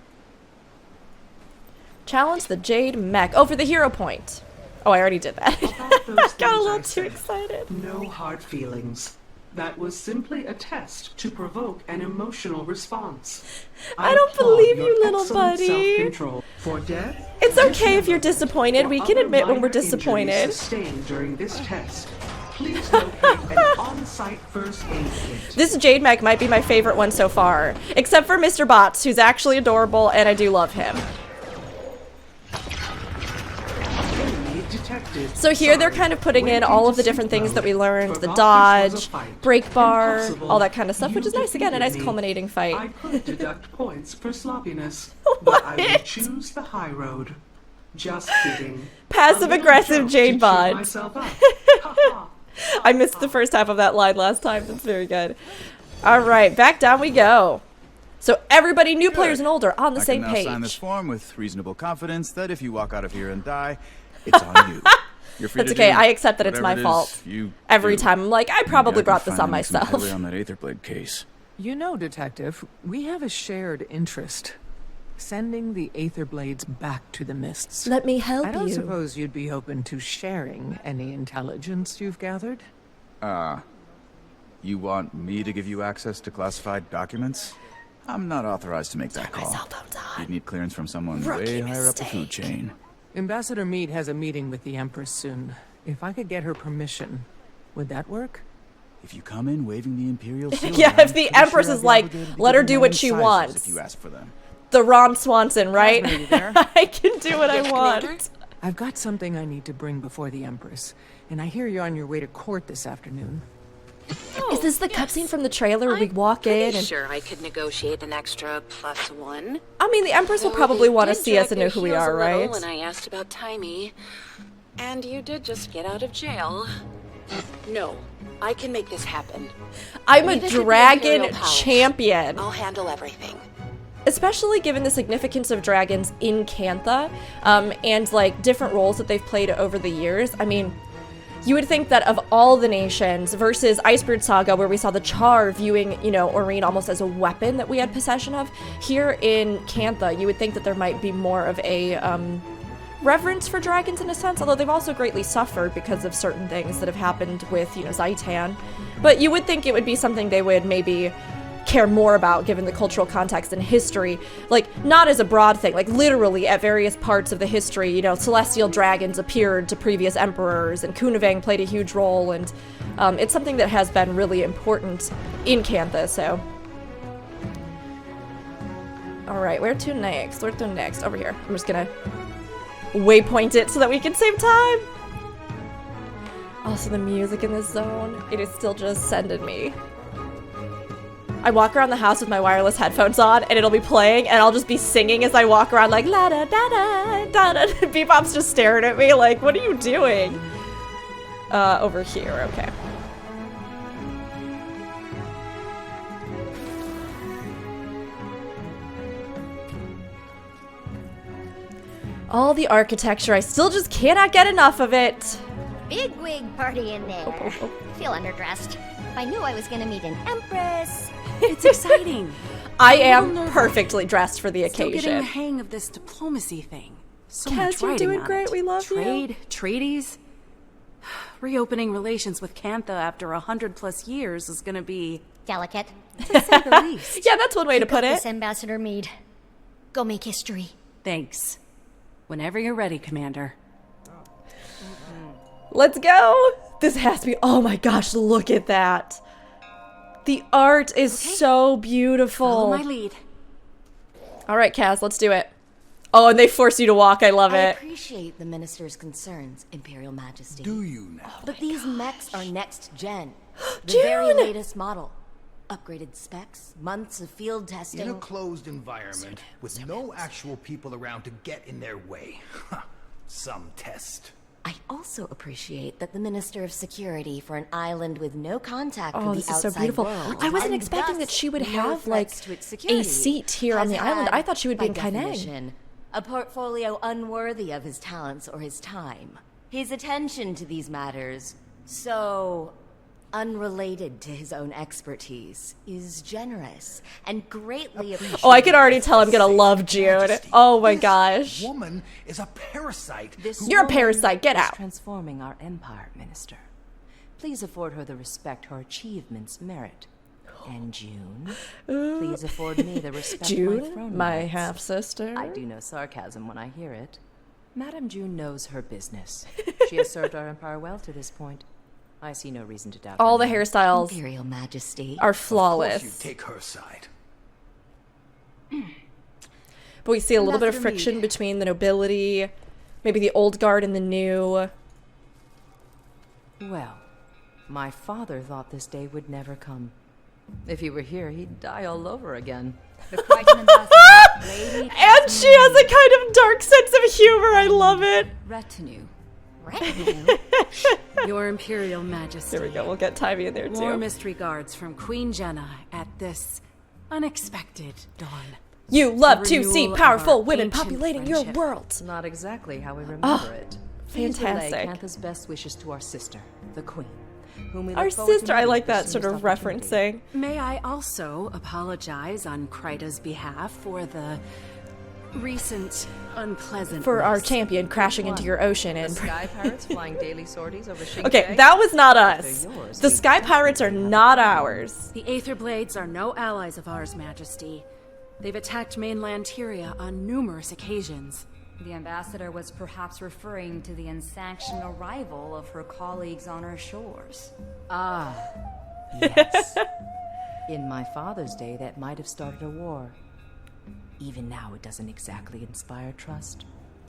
Challenge the Jade Mech. Oh, for the hero point. Oh, I already did that. Got a little too excited. No hard feelings. That was simply a test to provoke an emotional response. I don't applaud believe your you, little excellent buddy. Self-control. For death, It's okay if you're disappointed. We can admit when we're disappointed. sustained during this test, please locate an on-site first aid kit. This Jade Mech might be my favorite one so far. Except for Mr. Bots, who's actually adorable, and I do love him. So here they're kind of putting in all of the different things that we learned, the dodge, break bar, all that kind of stuff, which is nice. Again, a nice culminating I fight. could deduct points for sloppiness, but I will choose the high road. Just kidding. Passive-aggressive Jade Bot. Bot. I missed the first half of that line last time. That's very good. All right, back down we go. So everybody, new players and older, on the same I can now page. sign this form with reasonable confidence that if you walk out of here and die, it's on you. You're free That's to okay. do I accept that it's whatever my it is fault. you Every do. time I'm like, I probably Maybe I brought can this on finally make some myself. headway on that Aetherblade case. You know, Detective, we have a shared interest. Sending the Aetherblades back to the mists. Let me help I don't you. suppose you'd be open to sharing any intelligence you've gathered? You want me to give you access to classified documents? I'm not authorized to make that call. You'd need clearance from someone way higher up the food chain. Ambassador Meade has a meeting with the Empress soon. If I could get her permission, would that work? If you come in waving the Imperial seal Yeah, around, if the pretty Empress sure is I'll be like, obligated to let give her you do my what own she sizes wants. If you ask for them. The Ron Swanson, right? Cosmo, you there? I can do what I want. I've got something I need to bring before the Empress, and I hear you're on your way to court this afternoon. Is this the cutscene from the trailer where we walk in and... Sure, I could negotiate an extra +1. I mean, the Empress will probably want to see us and know who we are, right? When I asked about Timey, and you did just get out of jail. No, I can make this happen. I'm a Leave it to the dragon Imperial Palace. champion. I'll handle everything. Especially given the significance of dragons in Cantha, and like different roles that they've played over the years. I mean, you would think that of all the nations versus Icebeard Saga, where we saw the Char viewing, you know, Aurene almost as a weapon that we had possession of, here in Cantha, you would think that there might be more of a reverence for dragons in a sense, although they've also greatly suffered because of certain things that have happened with, you know, Zaitan. But you would think it would be something they would maybe care more about given the cultural context and history, like not as a broad thing, like literally at various parts of the history, you know, celestial dragons appeared to previous emperors and Kunavang played a huge role, and it's something that has been really important in Cantha, so. All right, where to next? Where to next? Over here. I'm just gonna waypoint it so that we can save time. Also, the music in this zone, it is still just sending me. I walk around the house with my wireless headphones on, and it'll be playing, and I'll just be singing as I walk around like la da da da da da. Bebop's just staring at me like, what are you doing? Over here, okay. All the architecture, I still just cannot get enough of it. Big wig party in there. I feel underdressed. If I knew I was gonna meet an Empress. It's exciting. I am perfectly dressed for the occasion. Still getting the hang of this diplomacy thing. So Kaz, much you're writing doing on great. it. We love Trade, you. treaties. Reopening relations with Cantha after 100+ years is gonna be delicate, to say the least. Yeah, that's one way to put it. This Ambassador Meade. Go make history. Thanks. Whenever you're ready, Commander. Let's go. This has to be. Oh my gosh! Look at that. The art is so beautiful. Follow my lead. All right, Kaz, let's do it. Oh, and they force you to walk. I love I it. appreciate the Minister's concerns, Imperial Majesty. Do you now? But these mechs are next gen. The June! very latest model. Upgraded specs, months of field testing. In a closed environment with no actual people around to get in their way. Some test. I also appreciate that the Minister of Security for an island with no contact Oh, with this the is so outside beautiful. world, I wasn't and expecting thus that she would no have like threats to its a security, seat here on has the island. had, I thought she would be in by Kaineng. definition, a portfolio unworthy of his talents or his time. His attention to these matters, so unrelated to his own expertise, is generous and greatly appreciated. Oh, I can already tell I'm gonna love June. Oh my gosh. Woman is a parasite. You're a parasite. Get out. Transforming our empire, Minister. Please afford her the respect her achievements merit. And June, please afford me the respect my June, throne my merits. half-sister. I do know sarcasm when I hear it. Madame June knows her business. She has served our empire well to this point. I see no reason to doubt All her the now. hairstyles Imperial Majesty are Of course flawless. you take her side. But we see a little bit of Ambassador friction Meade. between the nobility, maybe the old guard and the new. Well, my father thought this day would never come. If he were here, he'd die all over again. And she has a kind of dark sense of humor. I love it. Retinue. Your Imperial Majesty. There we go. We'll get Tybee in there More too. mystery guards from Queen Jenna at this unexpected dawn. You love to Renewal see of powerful our women ancient populating your friendship. world. Not exactly how we remember Oh, it. Please relay fantastic. Cantha's best wishes to our sister, the Queen, whom we Our look forward to sister, I meeting like at the that sort soonest of opportunity. referencing. May I also apologize on Kryta's behalf for the recent unpleasant For our champion crashing into your ocean The and. Sky Pirates flying daily sorties over Shinkai? Okay, that was not us. They're yours. The Sky Pirates are not ours. The Aetherblades are no allies of ours, Majesty. They've attacked mainland Tyria on numerous occasions. The ambassador was perhaps referring to the unsanctioned arrival of her colleagues on our shores. Ah, yes. In my father's day, that might have started a war. Even now, it doesn't exactly inspire trust.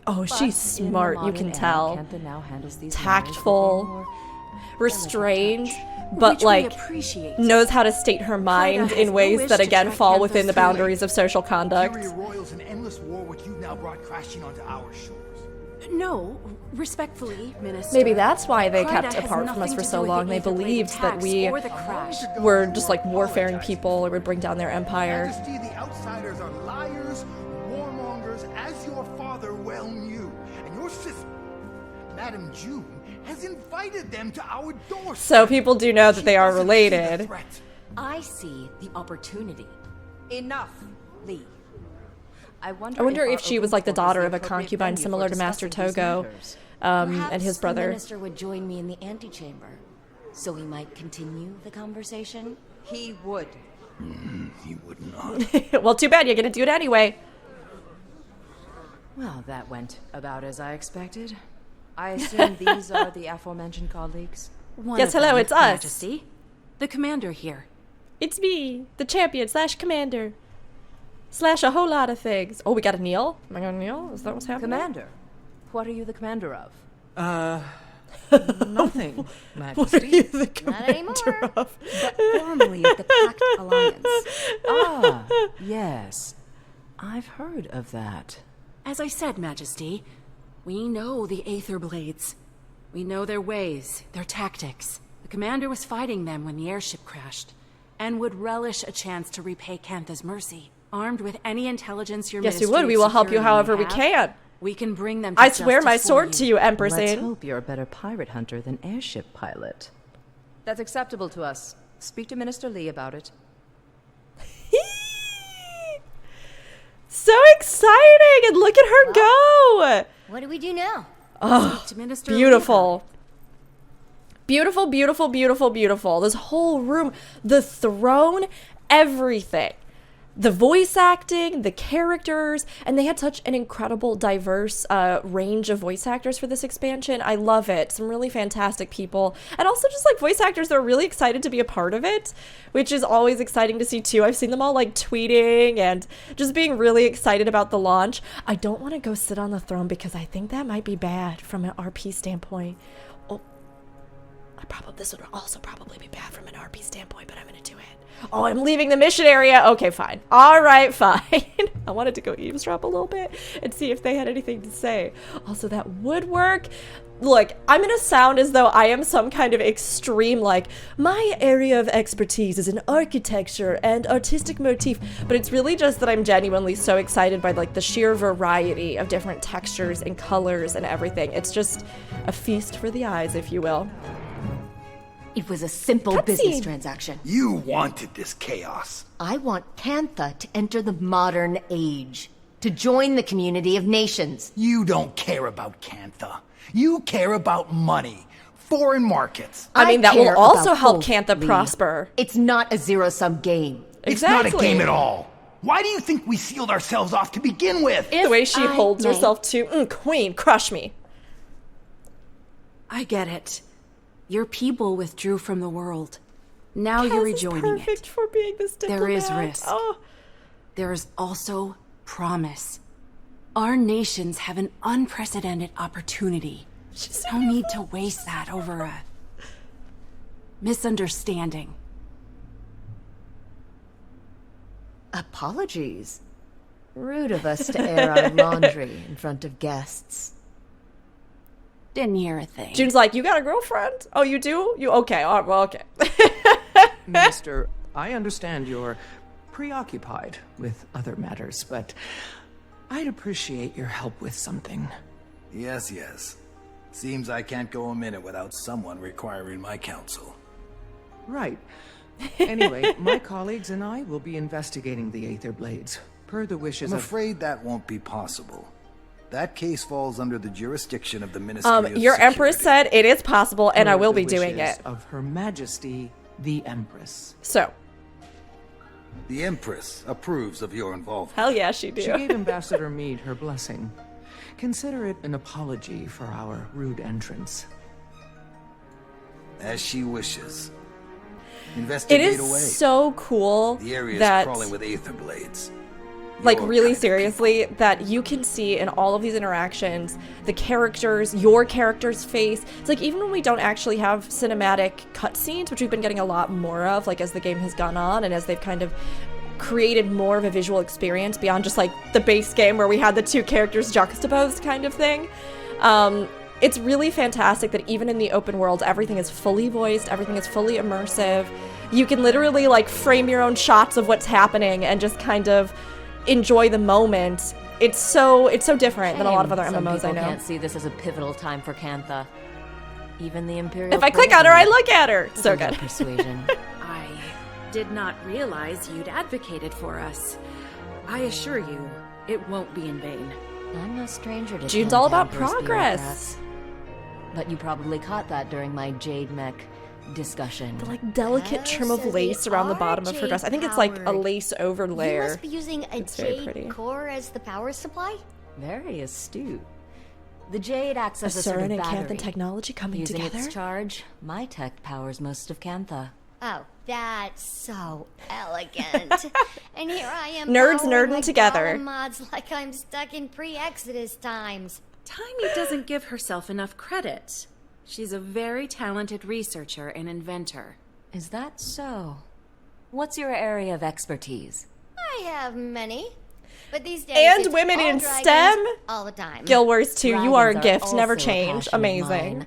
Oh, But she's in the smart. You modern can era, tell. Cantha now handles these Tactful, matters with a more restrained, delicate but Which we like appreciate. knows how to state her mind has in no ways wish that to again tread fall Cantha's within the too late. boundaries of social conduct. Tyria roils an endless war which you've now brought crashing onto our shores. No, respectfully, Minister. Maybe that's why they Kryta kept has apart from us nothing for to so do with long. the They Aetherblade believed that attacks we or the crash. were just like warfaring people or would bring down their empire. Majesty, the outsiders are liars, warmongers, as your father well knew. And your sister, Madame June, has invited them to our doorstep. So people do know that they are related. I see the opportunity. Enough, Lee. I I wonder if she was like the daughter of a concubine similar to Master Togo, and his brother. The minister would join me in the antechamber, so we might continue the conversation. He would. He would not. Well, too bad, you're gonna do it anyway. Well, that went about as I expected. I assume these are the aforementioned colleagues? Yes, hello, it's us. Majesty. The commander here. It's me, the champion / commander. / a whole lot of things. Oh, we got a kneel? Am I gonna kneel? Is that what's happening? Commander? What are you the commander of? Nothing, What Majesty. are you the Not anymore. commander of? But formerly of the Pact Alliance. Ah, yes. I've heard of that. As I said, Majesty, we know the Aetherblades. We know their ways, their tactics. The commander was fighting them when the airship crashed, and would relish a chance to repay Cantha's mercy. Armed with any intelligence your Yes, we Ministry would. of We will help you Security however may we have, can. We can bring them to I swear my justice for sword to you, Empress. Let's hope you're a better pirate hunter than airship pilot. That's acceptable to us. Speak to Minister Lee about it. So exciting! And look at her go! What do we do now? Oh, to Minister beautiful. Beautiful, beautiful, beautiful, beautiful. This whole room, the throne, everything. The voice acting, the characters, and they had such an incredible, diverse range of voice actors for this expansion. I love it. Some really fantastic people. And also just like voice actors that are really excited to be a part of it, which is always exciting to see too. I've seen them all like tweeting and just being really excited about the launch. I don't want to go sit on the throne because I think that might be bad from an RP standpoint. Oh, this would also probably be bad from an RP standpoint, but I'm going to do it. Oh, I'm leaving the mission area. Okay, fine. All right, fine. I wanted to go eavesdrop a little bit and see if they had anything to say. Also, that would work. Look, I'm going to sound as though I am some kind of extreme, like, my area of expertise is in architecture and artistic motif, but it's really just that I'm genuinely so excited by, like, the sheer variety of different textures and colors and everything. It's just a feast for the eyes, if you will. It was a simple business transaction. You wanted this chaos. I want Cantha to enter the modern age, to join the community of nations. You don't care about Cantha. You care about money, foreign markets. I mean, that will care also about help both, Cantha Lee. prosper. It's not a zero-sum game. It's not a game at all. Why do you think we sealed ourselves off to begin with? The way she holds herself to, queen, crush me. I get it. Your people withdrew from the world. Now you're rejoining perfect it. For being this There is diplomat. risk. Oh. There is also promise. Our nations have an unprecedented opportunity. No need to waste that over a misunderstanding. Apologies. Rude of us to air our laundry in front of guests. Didn't hear a thing. June's like, you got a girlfriend? Oh, you do? You okay? All right, well, okay. Minister, I understand you're preoccupied with other matters, but I'd appreciate your help with something. Yes, yes. Seems I can't go a minute without someone requiring my counsel. Right. Anyway, my colleagues and I will be investigating the Aetherblades, per the wishes I'm of... afraid that won't be possible. That case falls under the jurisdiction of the Ministry of Your Security. Empress said it is possible, and I will be doing wishes it. Of Her Majesty, the Empress. So. The Empress approves of your involvement. Hell yeah, she do. She gave Ambassador Meade her blessing. Consider it an apology for our rude entrance. As she wishes. It Investigate is away. so cool The area is that, crawling with Aetherblades. like, Your really kind of seriously, that you can see in all of these interactions, the characters, your character's face. It's like, even when we don't actually have cinematic cutscenes, which we've been getting a lot more of, like, as the game has gone on, and as they've kind of created more of a visual experience beyond just, like, the base game where we had the two characters juxtaposed kind of thing. It's really fantastic that even in the open world, everything is fully voiced, everything is fully immersive. You can literally, like, frame your own shots of what's happening and just kind of enjoy the moment. It's so different than a lot of other MMOs I know. Can't see this as a pivotal time for Cantha. Even the Imperial. If I click on her, I look at her. So good. Persuasion. I did not realize you'd advocated for us. I assure you, it won't be in vain. I'm no stranger to June's all about cantankerous progress. bureaucrats. But you probably caught that during my jade mech discussion. The like delicate trim of so lace they around the are bottom of her dress. I think it's like a jade-powered. lace over You layer. must be using a It's very jade pretty. core as the power supply? Very astute. The jade acts as a Aurene sort of and battery. Cantha technology coming Using together. its charge, my tech powers most of Cantha. Oh, that's so elegant. And here I am Nerds powering nerding my together. golem mods like I'm stuck in pre-Exodus times. Tiny doesn't give herself enough credit. She's a very talented researcher and inventor. Is that so? What's your area of expertise? I have many. But these days, And it's women all in dragons STEM? all the time. Guild Wars 2, you are a Dragons gift. also Never a change. passion of Amazing. mine.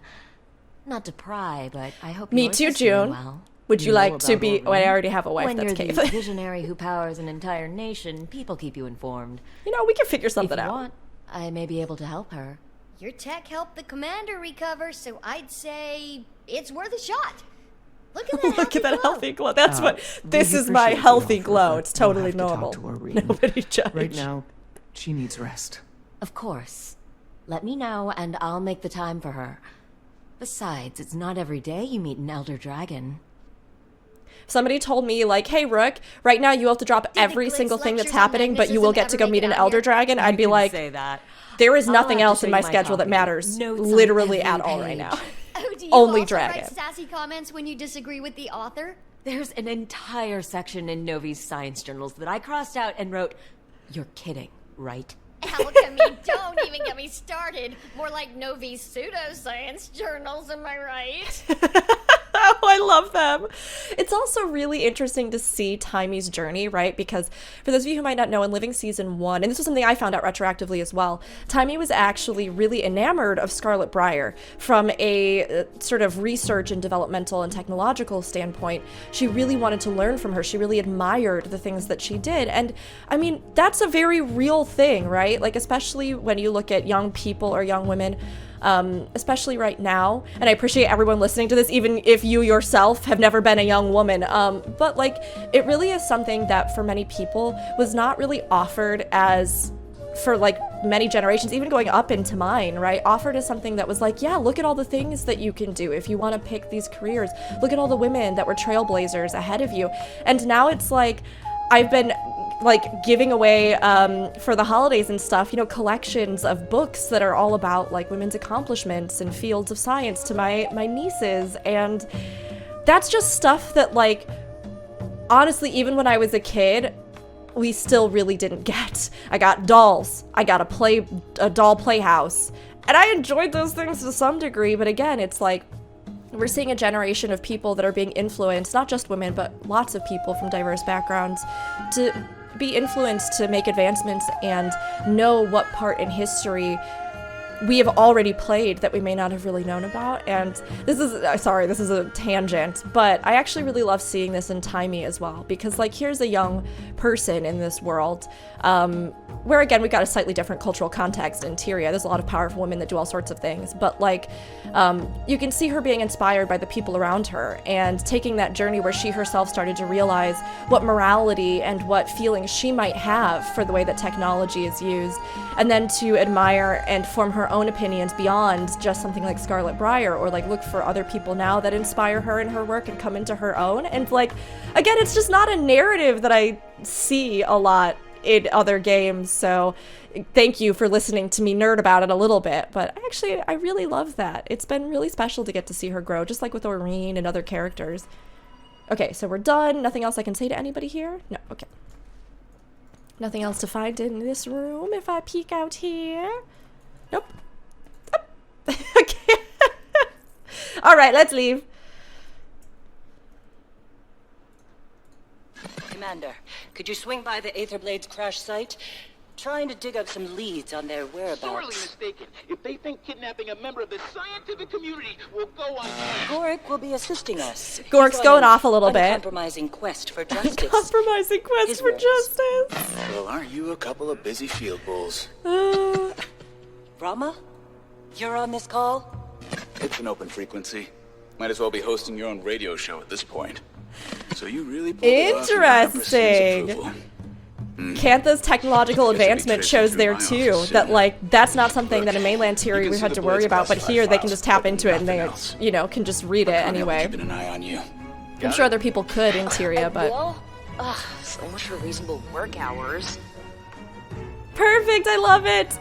Not to pry, but I hope Me yours too, is doing June. well. Would you know like to about be... Well, I Aurene. already have a wife. When That's you're Kate. the visionary who powers an entire nation, people keep you informed. You know, we can figure something if you out. want, I may be able to help her. Your tech helped the commander recover, so I'd say it's worth a shot. Look at that Look at that healthy glow. That's what... We This is my appreciate the healthy offer, glow. but It's we'll totally have to talk normal. to Aurene. Nobody judge. Right now, she needs rest. Of course. Let me know, and I'll make the time for her. Besides, it's not every day you meet an elder dragon. Somebody told me, like, hey, Rook, right now you have to drop every single thing that's happening, but you will get to go meet an Elder Dragon. I'd be like, that. there is I'll nothing have to else show in you my my schedule that copy. matters Notes on literally every at all right page. now. Oh, do you Only also dragon. write sassy comments when you disagree with the author? There's an entire section in Novi's science journals that I crossed out and wrote, "You're kidding, right?" Alchemy, don't even get me started. More like Novi's pseudoscience journals, am I right? Oh, I love them. It's also really interesting to see Timey's journey, right? Because for those of you who might not know, in Living Season 1, and this was something I found out retroactively as well, Timey was actually really enamored of Scarlet Briar from a sort of research and developmental and technological standpoint. She really wanted to learn from her. She really admired the things that she did. And I mean, that's a very real thing, right? Like, especially when you look at young people or young women, especially right now, and I appreciate everyone listening to this, even if you yourself have never been a young woman, but like, it really is something that for many people was not really offered as, for like many generations, even going up into mine, right, offered as something that was like, yeah, look at all the things that you can do if you want to pick these careers, look at all the women that were trailblazers ahead of you. And now it's like, I've been like giving away for the holidays and stuff, you know, collections of books that are all about like women's accomplishments and fields of science to my nieces, and that's just stuff that, like, honestly, even when I was a kid, we still really didn't get. I got dolls, I got a doll playhouse, and I enjoyed those things to some degree, but again, it's like we're seeing a generation of people that are being influenced, not just women, but lots of people from diverse backgrounds, to be influenced to make advancements and know what part in history we have already played that we may not have really known about. And this is, sorry, this is a tangent, but I actually really love seeing this in Timey as well, because like, here's a young person in this world, where again, we've got a slightly different cultural context in Tyria. There's a lot of powerful women that do all sorts of things, but like, you can see her being inspired by the people around her and taking that journey where she herself started to realize what morality and what feelings she might have for the way that technology is used, and then to admire and form her own opinions beyond just something like Scarlet Briar, or like look for other people now that inspire her in her work and come into her own. And like, again, it's just not a narrative that I see a lot in other games, so thank you for listening to me nerd about it a little bit, but actually I really love that. It's been really special to get to see her grow, just like with Aurene and other characters. Okay, so we're done. Nothing else I can say to anybody here? No, okay. Nothing else to find in this room if I peek out here? Nope. Oh. Okay. All right, let's leave. Commander, could you swing by the Aetherblade's crash site? Trying to dig up some leads on their whereabouts. Sorely mistaken. If they think kidnapping a member of the scientific community will go on... Gorrik will be assisting us. Gorik's He's on going an off a little bit. Uncompromising quest for justice. Uncompromising quest His for words. justice. Well, aren't you a couple of busy field bulls? Rama? You're on this call? It's an open frequency. Might as well be hosting your own radio show at this point. So you really pulled it off with Empress's Interesting. approval. Cantha's technological advancement shows there too that like that's not something that in mainland Tyria we had to worry about, but here they can just tap into it and they, you know, can just read it anyway. Keeping an eye on you. I'm sure other people could in Tyria, but so much for reasonable work hours. perfect, I love it.